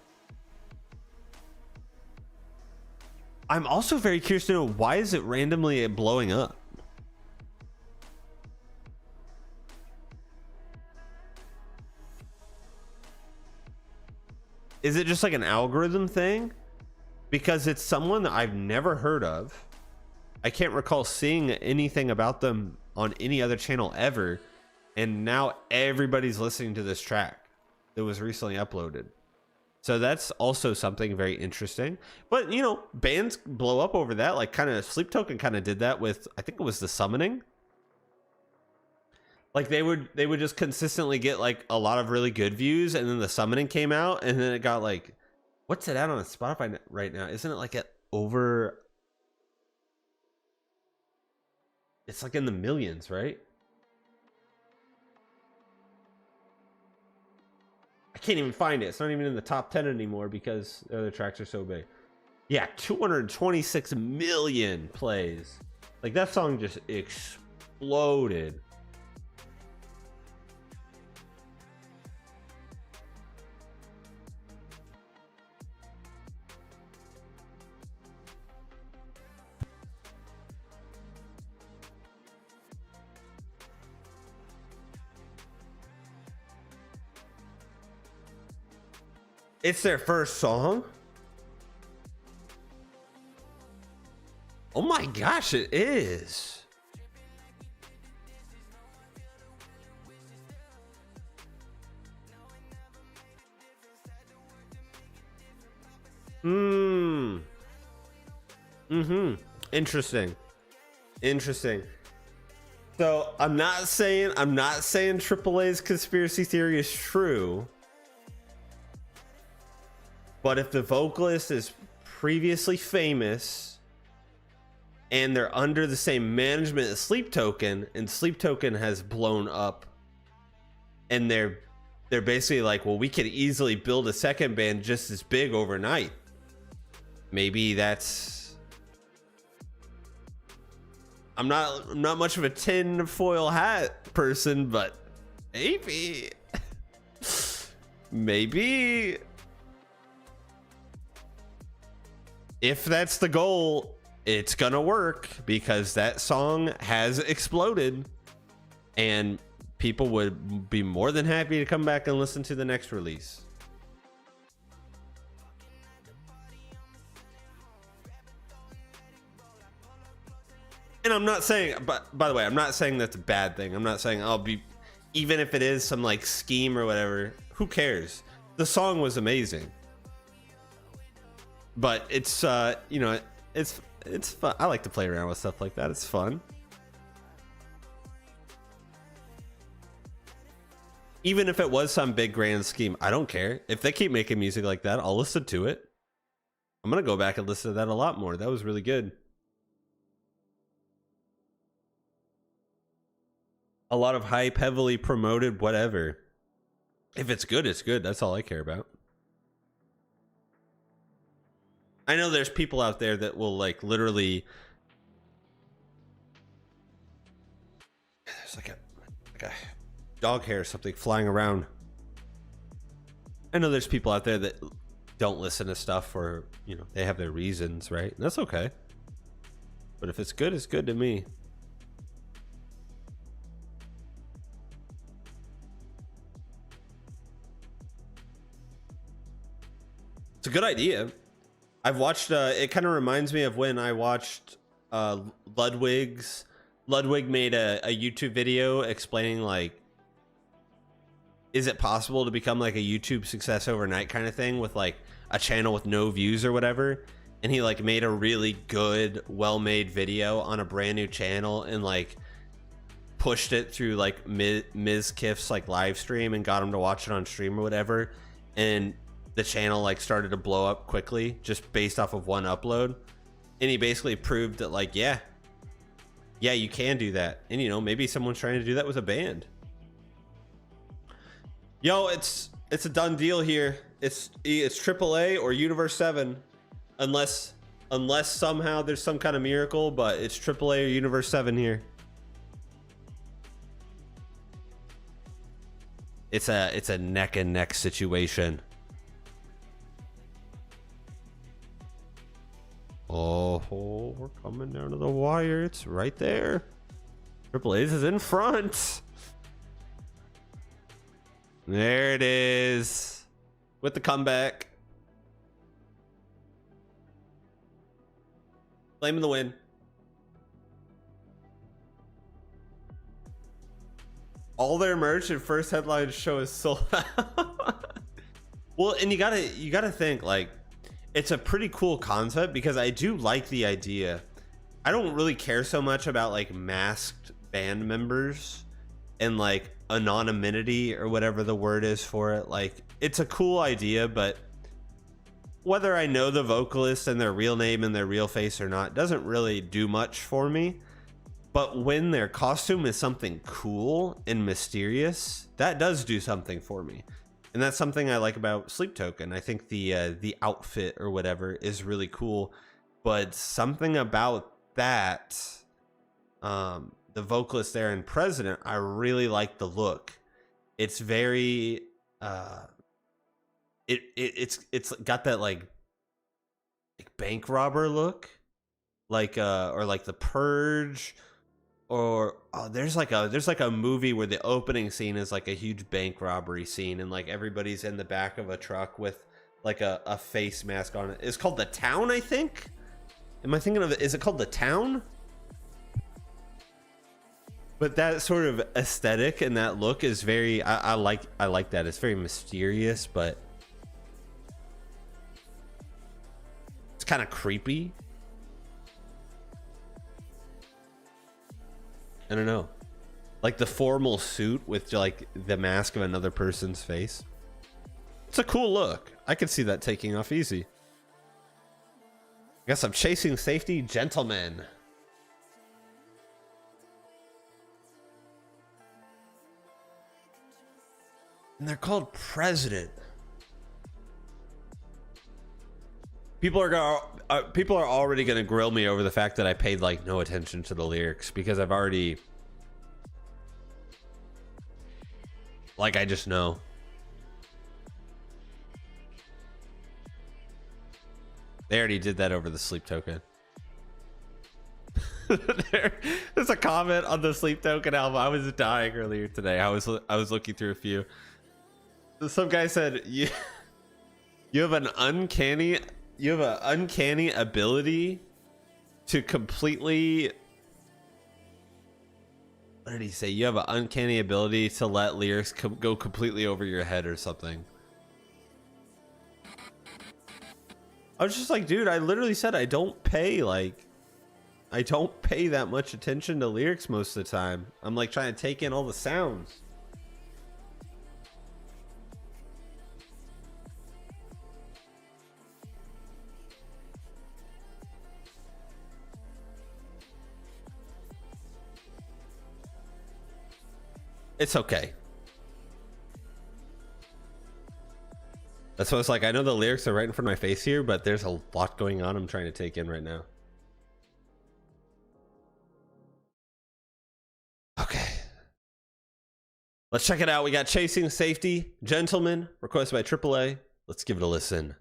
I'm also very curious to know, why is it randomly blowing up? Is it just like an algorithm thing? Because it's someone that I've never heard of. I can't recall seeing anything about them on any other channel ever. And now everybody's listening to this track that was recently uploaded. So that's also something very interesting. But, you know, bands blow up over that. Like kind of Sleep Token kind of did that with, I think it was The Summoning. Like they would just consistently get like a lot of really good views, and then The Summoning came out, and then it got like, what's it at on Spotify right now? Isn't it like at over, it's like in the millions, right? I can't even find it. It's not even in the top 10 anymore because the other tracks are so big. Yeah, 226 million plays. Like that song just exploded. It's their first song? Oh my gosh, it is. Interesting. So I'm not saying AAA's conspiracy theory is true. But if the vocalist is previously famous and they're under the same management as Sleep Token, and Sleep Token has blown up, and they're basically like, well, we could easily build a second band just as big overnight. Maybe that's, I'm not much of a tin foil hat person, but maybe maybe if that's the goal, it's gonna work, because that song has exploded and people would be more than happy to come back and listen to the next release. And I'm not saying, but by the way, I'm not saying that's a bad thing. I'm not saying I'll be, even if it is some like scheme or whatever, who cares? The song was amazing. But it's you know, it's fun. I like to play around with stuff like that. It's fun. Even if it was some big grand scheme, I don't care. If they keep making music like that, I'll listen to it. I'm gonna go back and listen to that a lot more. That was really good. A lot of hype, heavily promoted, whatever. If it's good, it's good. That's all I care about. I know there's people out there that will like literally, there's like a dog hair or something flying around. I know there's people out there that don't listen to stuff, or you know, they have their reasons, right? And that's okay. But if it's good to me. It's a good idea. I've watched, it kind of reminds me of when I watched Ludwig's. Ludwig made a YouTube video explaining like, is it possible to become like a YouTube success overnight kind of thing with like a channel with no views or whatever. And he like made a really good, well-made video on a brand new channel and like pushed it through like Ms. Kiff's like live stream and got him to watch it on stream or whatever. And the channel like started to blow up quickly just based off of one upload. And he basically proved that like, yeah, you can do that. And you know, maybe someone's trying to do that with a band. Yo, it's a done deal here. It's AAA or Universe 7, unless somehow there's some kind of miracle, but it's AAA or Universe 7 here. It's a neck and neck situation. Oh, we're coming down to the wire. It's right there. Triple A's is in front. There it is. With the comeback. Flame in the wind. All their merch and first headline show is sold out. Well, and you gotta think like, it's a pretty cool concept because I do like the idea. I don't really care so much about like masked band members and like anonymity or whatever the word is for it. Like, it's a cool idea, but whether I know the vocalist and their real name and their real face or not doesn't really do much for me. But when their costume is something cool and mysterious, that does do something for me. And that's something I like about Sleep Token. I think the outfit or whatever is really cool, but something about that, the vocalist there in President, I really like the look. It's very, it's got that like bank robber look, like or like The Purge. Or there's like a movie where the opening scene is like a huge bank robbery scene and like everybody's in the back of a truck with like a face mask on it. It's called The Town, I think. Am I thinking of it? Is it called The Town? But that sort of aesthetic and that look is very, I like that. It's very mysterious, but it's kind of creepy. I don't know, like the formal suit with like the mask of another person's face. It's a cool look. I could see that taking off easy. I guess I'm chasing safety, gentlemen. And they're called President. People are already gonna grill me over the fact that I paid like no attention to the lyrics because I've already, like, I just know. They already did that over the Sleep Token. There's a comment on the Sleep Token album. I was dying earlier today. I was looking through a few. Some guy said you have an uncanny ability to completely, what did he say? You have an uncanny ability to let lyrics go completely over your head or something. I was just like, dude, I literally said I don't pay that much attention to lyrics most of the time. I'm like trying to take in all the sounds. It's okay. That's what it's like. I know the lyrics are right in front of my face here, but there's a lot going on I'm trying to take in right now. Okay. Let's check it out. We got Chasing Safety, Gentleman, requested by AAA. Let's give it a listen.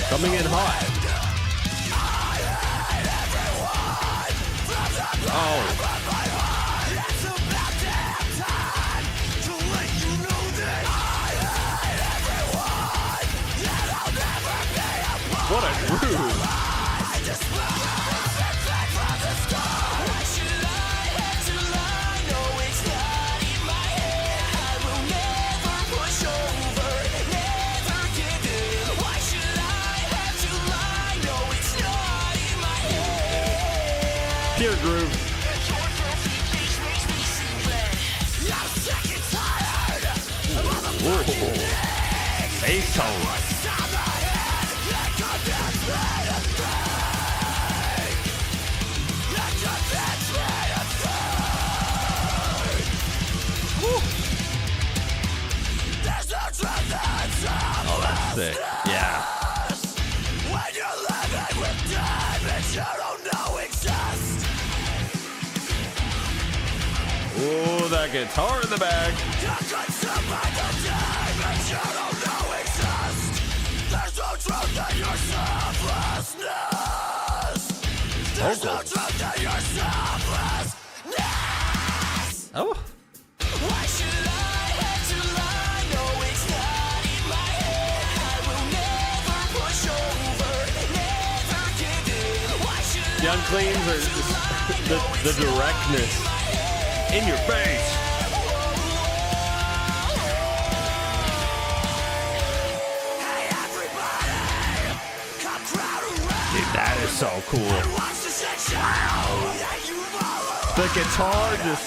Coming in hot. Oh. What a groove. Pure groove. Bass tone. Oh, that's sick. Yeah. When you're living with diamonds you don't know exist. Oh, that guitar in the bag. There's no truth in your selflessness. There's no truth in your selflessness. Oh. Why should I have to lie? No, it's not in my head. I will never push over, never give in. Why should Young Cleans are the directness in your face. Hey everybody, come crowd around. Dude, that is so cool. Wow. The guitar just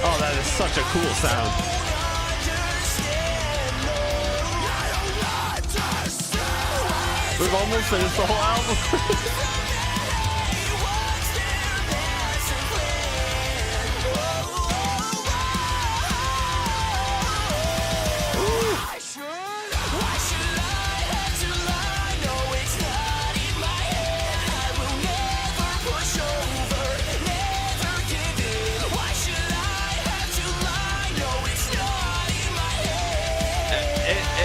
oh, that is such a cool sound. We've almost finished the whole album.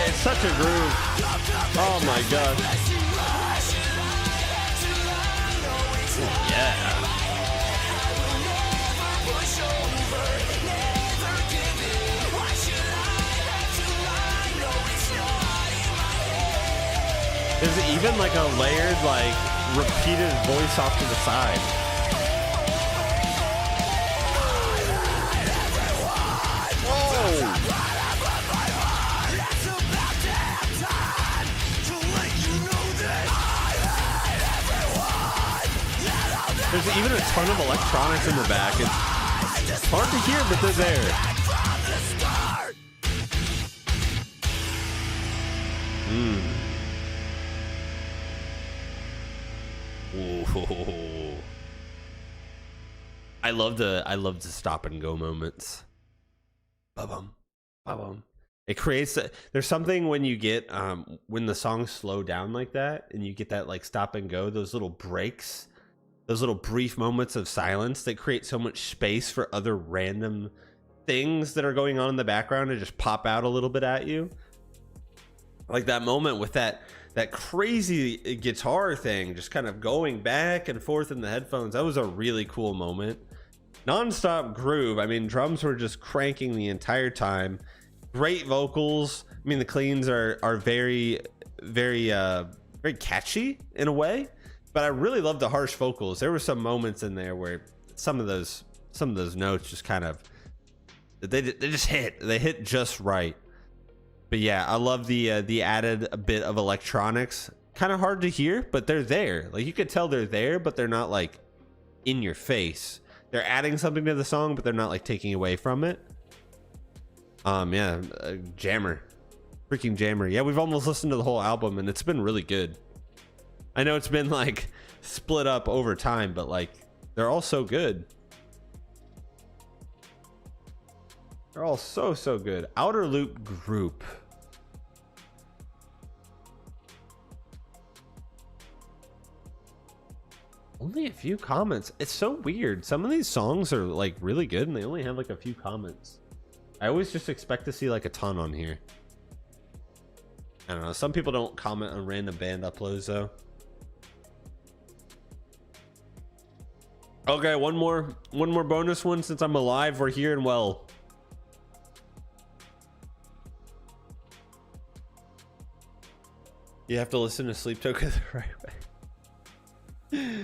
It's such a groove. Oh my god. Yeah. There's even like a layered, like, repeated voice off to the side. Whoa. a ton of electronics in the back. It's hard to hear, but they're there. Ooh. I love the stop and go moments. Ba-bum, ba-bum. It creates there's something when you get when the songs slow down like that and you get that like stop and go, those little breaks, those little brief moments of silence that create so much space for other random things that are going on in the background to just pop out a little bit at you. Like that moment with that crazy guitar thing just kind of going back and forth in the headphones. That was a really cool moment. Non-stop groove. I mean, drums were just cranking the entire time. Great vocals. I mean, the cleans are very catchy in a way, but I really love the harsh vocals. There were some moments in there where some of those notes just kind of they just hit just right. But yeah, I love the added a bit of electronics. Kind of hard to hear, but they're there. Like you could tell they're there, but they're not like in your face. They're adding something to the song, but they're not like taking away from it. Yeah, jammer, freaking jammer. Yeah, we've almost listened to the whole album, and it's been really good. I know it's been like split up over time, but like they're all so good. They're all so good. Outer Loop Group. Only a few comments. It's so weird. Some of these songs are like really good and they only have like a few comments. I always just expect to see like a ton on here. I don't know. Some people don't comment on random band uploads though. Okay, one more bonus one since I'm alive. We're here and well. You have to listen to Sleep Token the right way.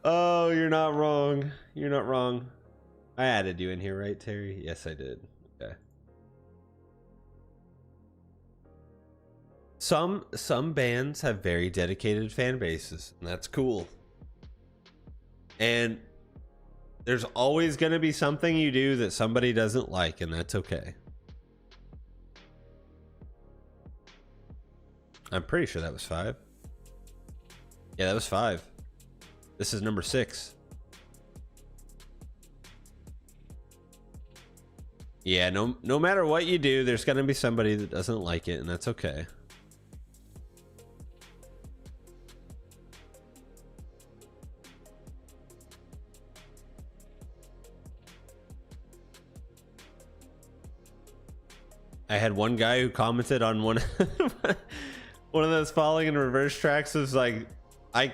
Oh, you're not wrong. You're not wrong. I added you in here, right, Terry? Yes, I did. Okay. Some bands have very dedicated fan bases, and that's cool. And there's always going to be something you do that somebody doesn't like, and that's okay. I'm pretty sure that was 5. Yeah, that was 5. This is number 6. Yeah, no matter what you do, there's gonna be somebody that doesn't like it, and that's okay. I had one guy who commented on one one of those falling in reverse tracks was like, I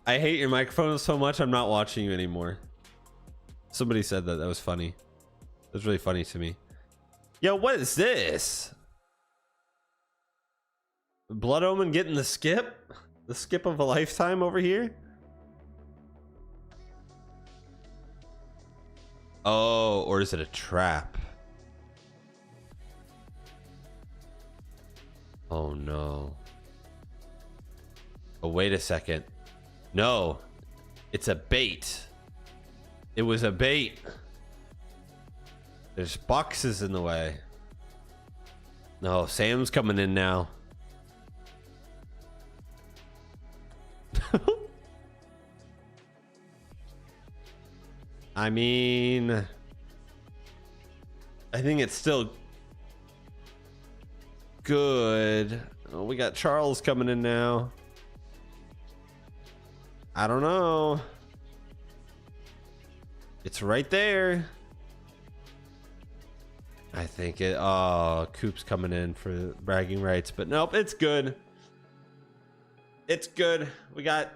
hate your microphone so much I'm not watching you anymore. Somebody said that. That was funny. It was really funny to me. Yo, what is this? Blood Omen getting the skip? The skip of a lifetime over here? Oh, or is it a trap? Oh no. Oh, wait a second. No, it's a bait. It was a bait. There's boxes in the way. No, Sam's coming in now. I mean, I think it's still good. Oh, we got Charles coming in now. I don't know. It's right there. I think it. Oh, Coop's coming in for bragging rights, but nope, it's good. It's good. We got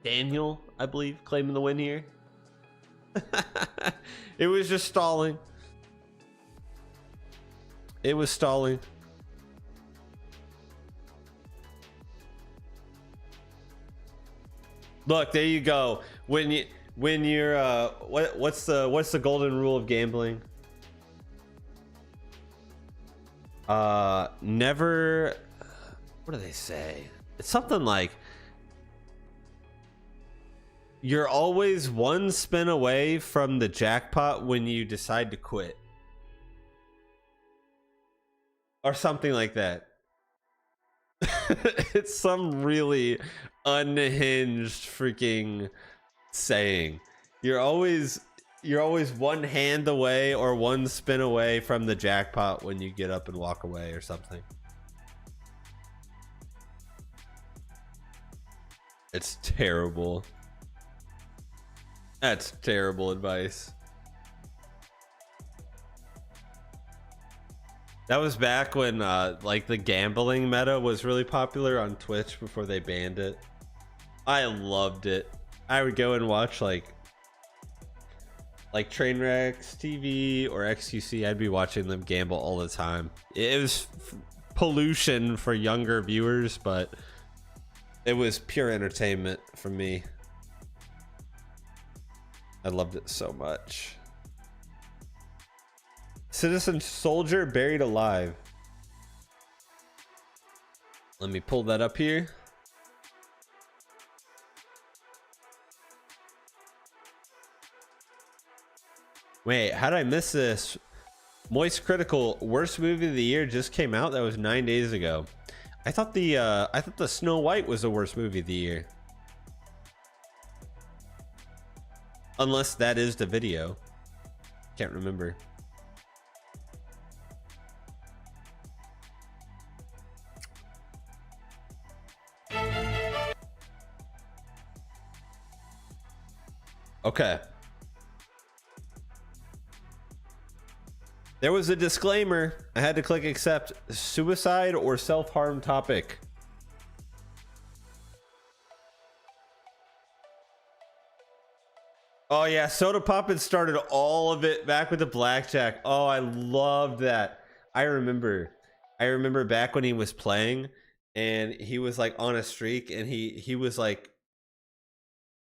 Daniel, I believe, claiming the win here. It was just stalling. It was stalling. Look, there you go. When you're what's the golden rule of gambling? Never. What do they say? It's something like You're always one spin away from the jackpot when you decide to quit. Or something like that. It's some really unhinged freaking saying. You're always one hand away or one spin away from the jackpot when you get up and walk away or something. It's terrible. That's terrible advice. That was back when like the gambling meta was really popular on Twitch before they banned it. I loved it. I would go and watch like Trainwrecks TV or XQC. I'd be watching them gamble all the time. It was pollution for younger viewers, but it was pure entertainment for me. I loved it so much. Citizen Soldier buried alive. Let me pull that up here. Wait, how did I miss this? Moist Critical worst movie of the year just came out. That was 9 days ago. I thought the Snow White was the worst movie of the year. Unless that is the video. Can't remember. Okay. There was a disclaimer. I had to click accept. Suicide or self-harm topic. Oh yeah, Soda Pop had started all of it back with the blackjack. Oh, I loved that. I remember back when he was playing and he was like on a streak and he was like,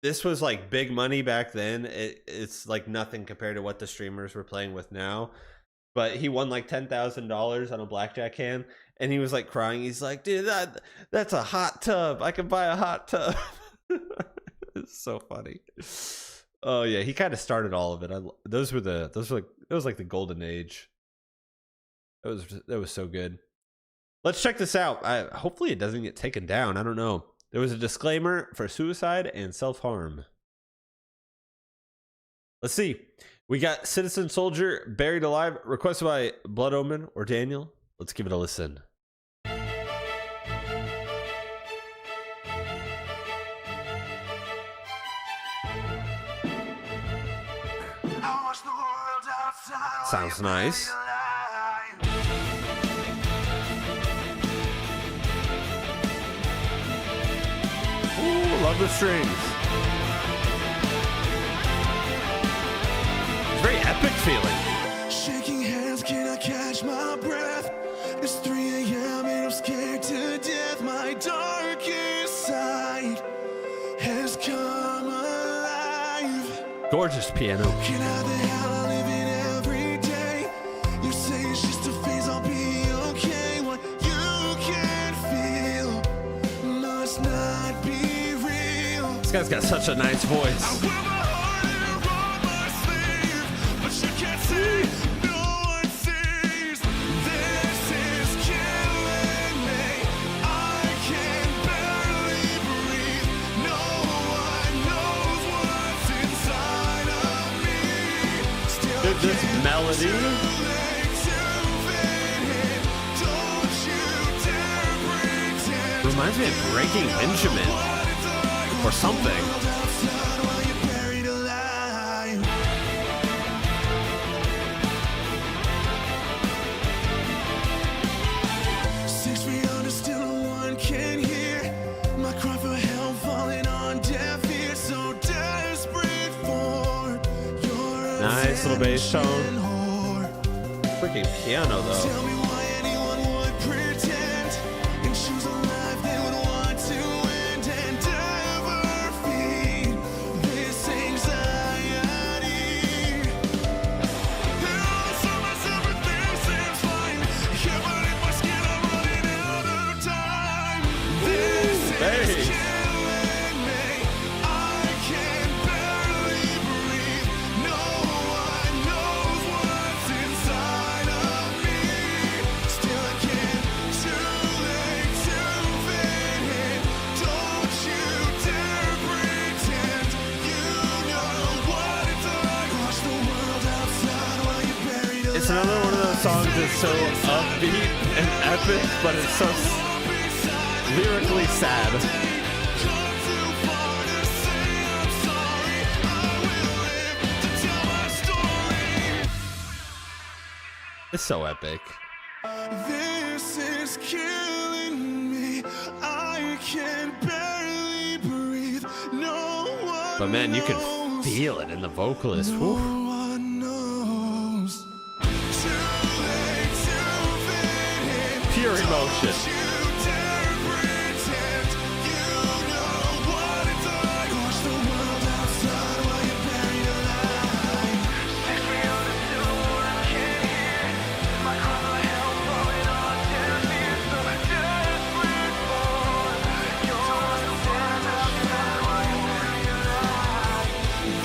this was like big money back then. It's like nothing compared to what the streamers were playing with now. But he won like $10,000 on a blackjack hand and he was like crying. He's like, dude, that's a hot tub. I can buy a hot tub. It's so funny. Oh yeah, he kind of started all of it. Those were like the golden age. That was so good. Let's check this out. Hopefully it doesn't get taken down. I don't know. There was a disclaimer for suicide and self-harm. Let's see. We got Citizen Soldier buried alive, requested by Blood Omen or Daniel. Let's give it a listen. Sounds nice. Ooh, love the strings. It's very epic feeling. Shaking hands, can I catch my breath? It's 3 a.m. and I'm scared to death. My darkest side has come alive. Gorgeous piano. Can I the hell I live in every day? You say it's just a phase, I'll be okay. What you can feel must not be real. This guy's got such a nice voice. I wear my heart on my sleeve, but you can't see, no one sees. This is killing me. I can barely breathe. No one knows what's inside of me. Still Dude, this melody. too late to fit in. Don't you dare pretend. Reminds me of Breaking Benjamin or something. Outside while you're buried alive. 6 feet under, still no one can hear my cry for help, falling on deaf ears. So desperate for your Nice little bass tone. attention, whore. Freaking piano though. Tell me why anyone would pretend and choose a life they would want to end and ever feed this anxiety. And also myself, everything seems fine. Yeah, but in my skin, I'm running out of time. This bass. is killing me. I can It's another one of those songs that's so upbeat and epic, but it's so lyrically sad. It's so epic. This is killing me. I can barely breathe. No one But man, you can knows. feel it in the vocalist. No Whew. one knows. Too late to fit in. Pure emotion. Don't you dare pretend you know what it's like. Watch the world outside while you're buried alive. 6 feet on the door, I can't hear. My cry for help falling on deaf ears. So desperate for your understand outside while you're buried alive.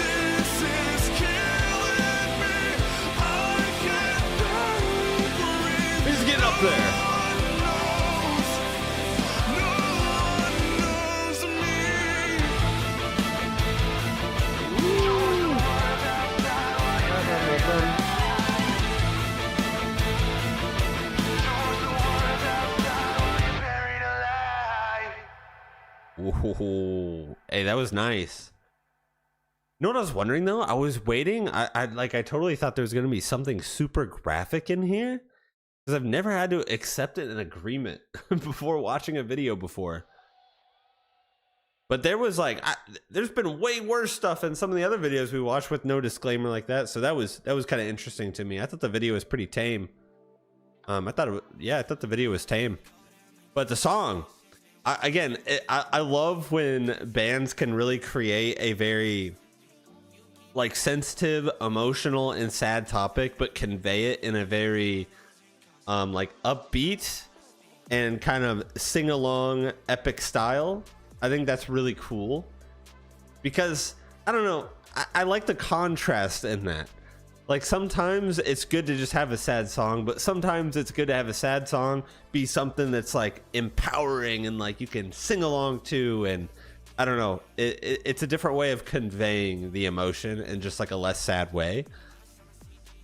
This is killing me. I can't barely breathe. He's getting up there. Ooh, hey, that was nice. You know what I was wondering though? I was waiting. I totally thought there was gonna be something super graphic in here because I've never had to accept an agreement before watching a video before. But there was there's been way worse stuff in some of the other videos we watched with no disclaimer like that. So that was kind of interesting to me. I thought the video was pretty tame. I thought the video was tame, but the song. I love when bands can really create a very sensitive, emotional, and sad topic, but convey it in a very upbeat and kind of sing along epic style. I think that's really cool because I don't know. I like the contrast in that. Like sometimes it's good to just have a sad song, but sometimes it's good to have a sad song be something that's like empowering and like you can sing along to. And I don't know, it's a different way of conveying the emotion in just like a less sad way.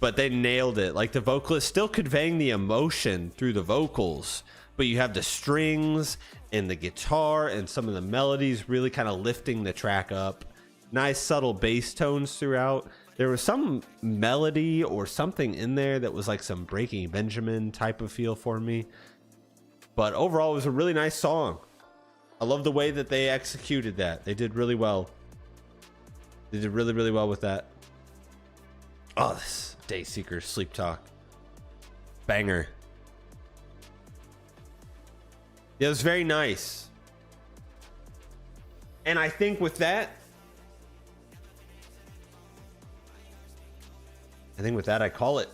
But they nailed it. Like the vocalist still conveying the emotion through the vocals, but you have the strings and the guitar and some of the melodies really kind of lifting the track up. Nice subtle bass tones throughout. There was some melody or something in there that was like some Breaking Benjamin type of feel for me. But overall, it was a really nice song. I love the way that they executed that. They did really well. They did really, really well with that. Oh, this Dayseeker Sleep Talk. Banger. Yeah, it was very nice. And I think with that, I call it.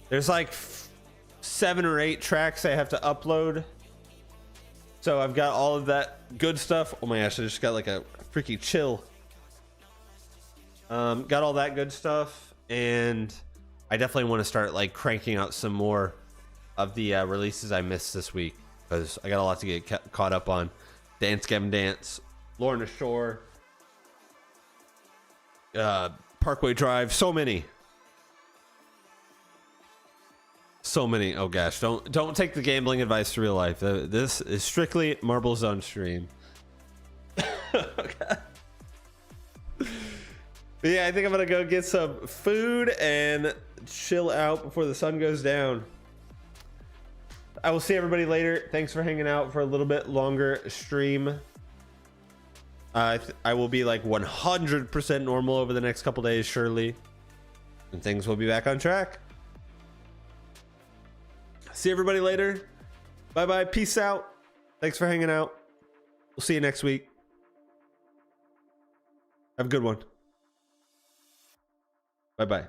There's like 7 or 8 tracks I have to upload. So I've got all of that good stuff. Oh my gosh, I just got like a freaky chill. Got all that good stuff. And I definitely want to start like cranking out some more of the releases I missed this week. Because I got a lot to get caught up on. Dance Gavin Dance, Lorna Shore. Parkway Drive, so many. Oh gosh, don't take the gambling advice to real life. This is strictly Marbles on stream. Okay. But yeah, I think I'm gonna go get some food and chill out before the sun goes down. I will see everybody later. Thanks for hanging out for a little bit longer stream. I will be like 100% normal over the next couple days, surely. And things will be back on track. See everybody later. Bye-bye. Peace out. Thanks for hanging out. We'll see you next week. Have a good one. Bye-bye.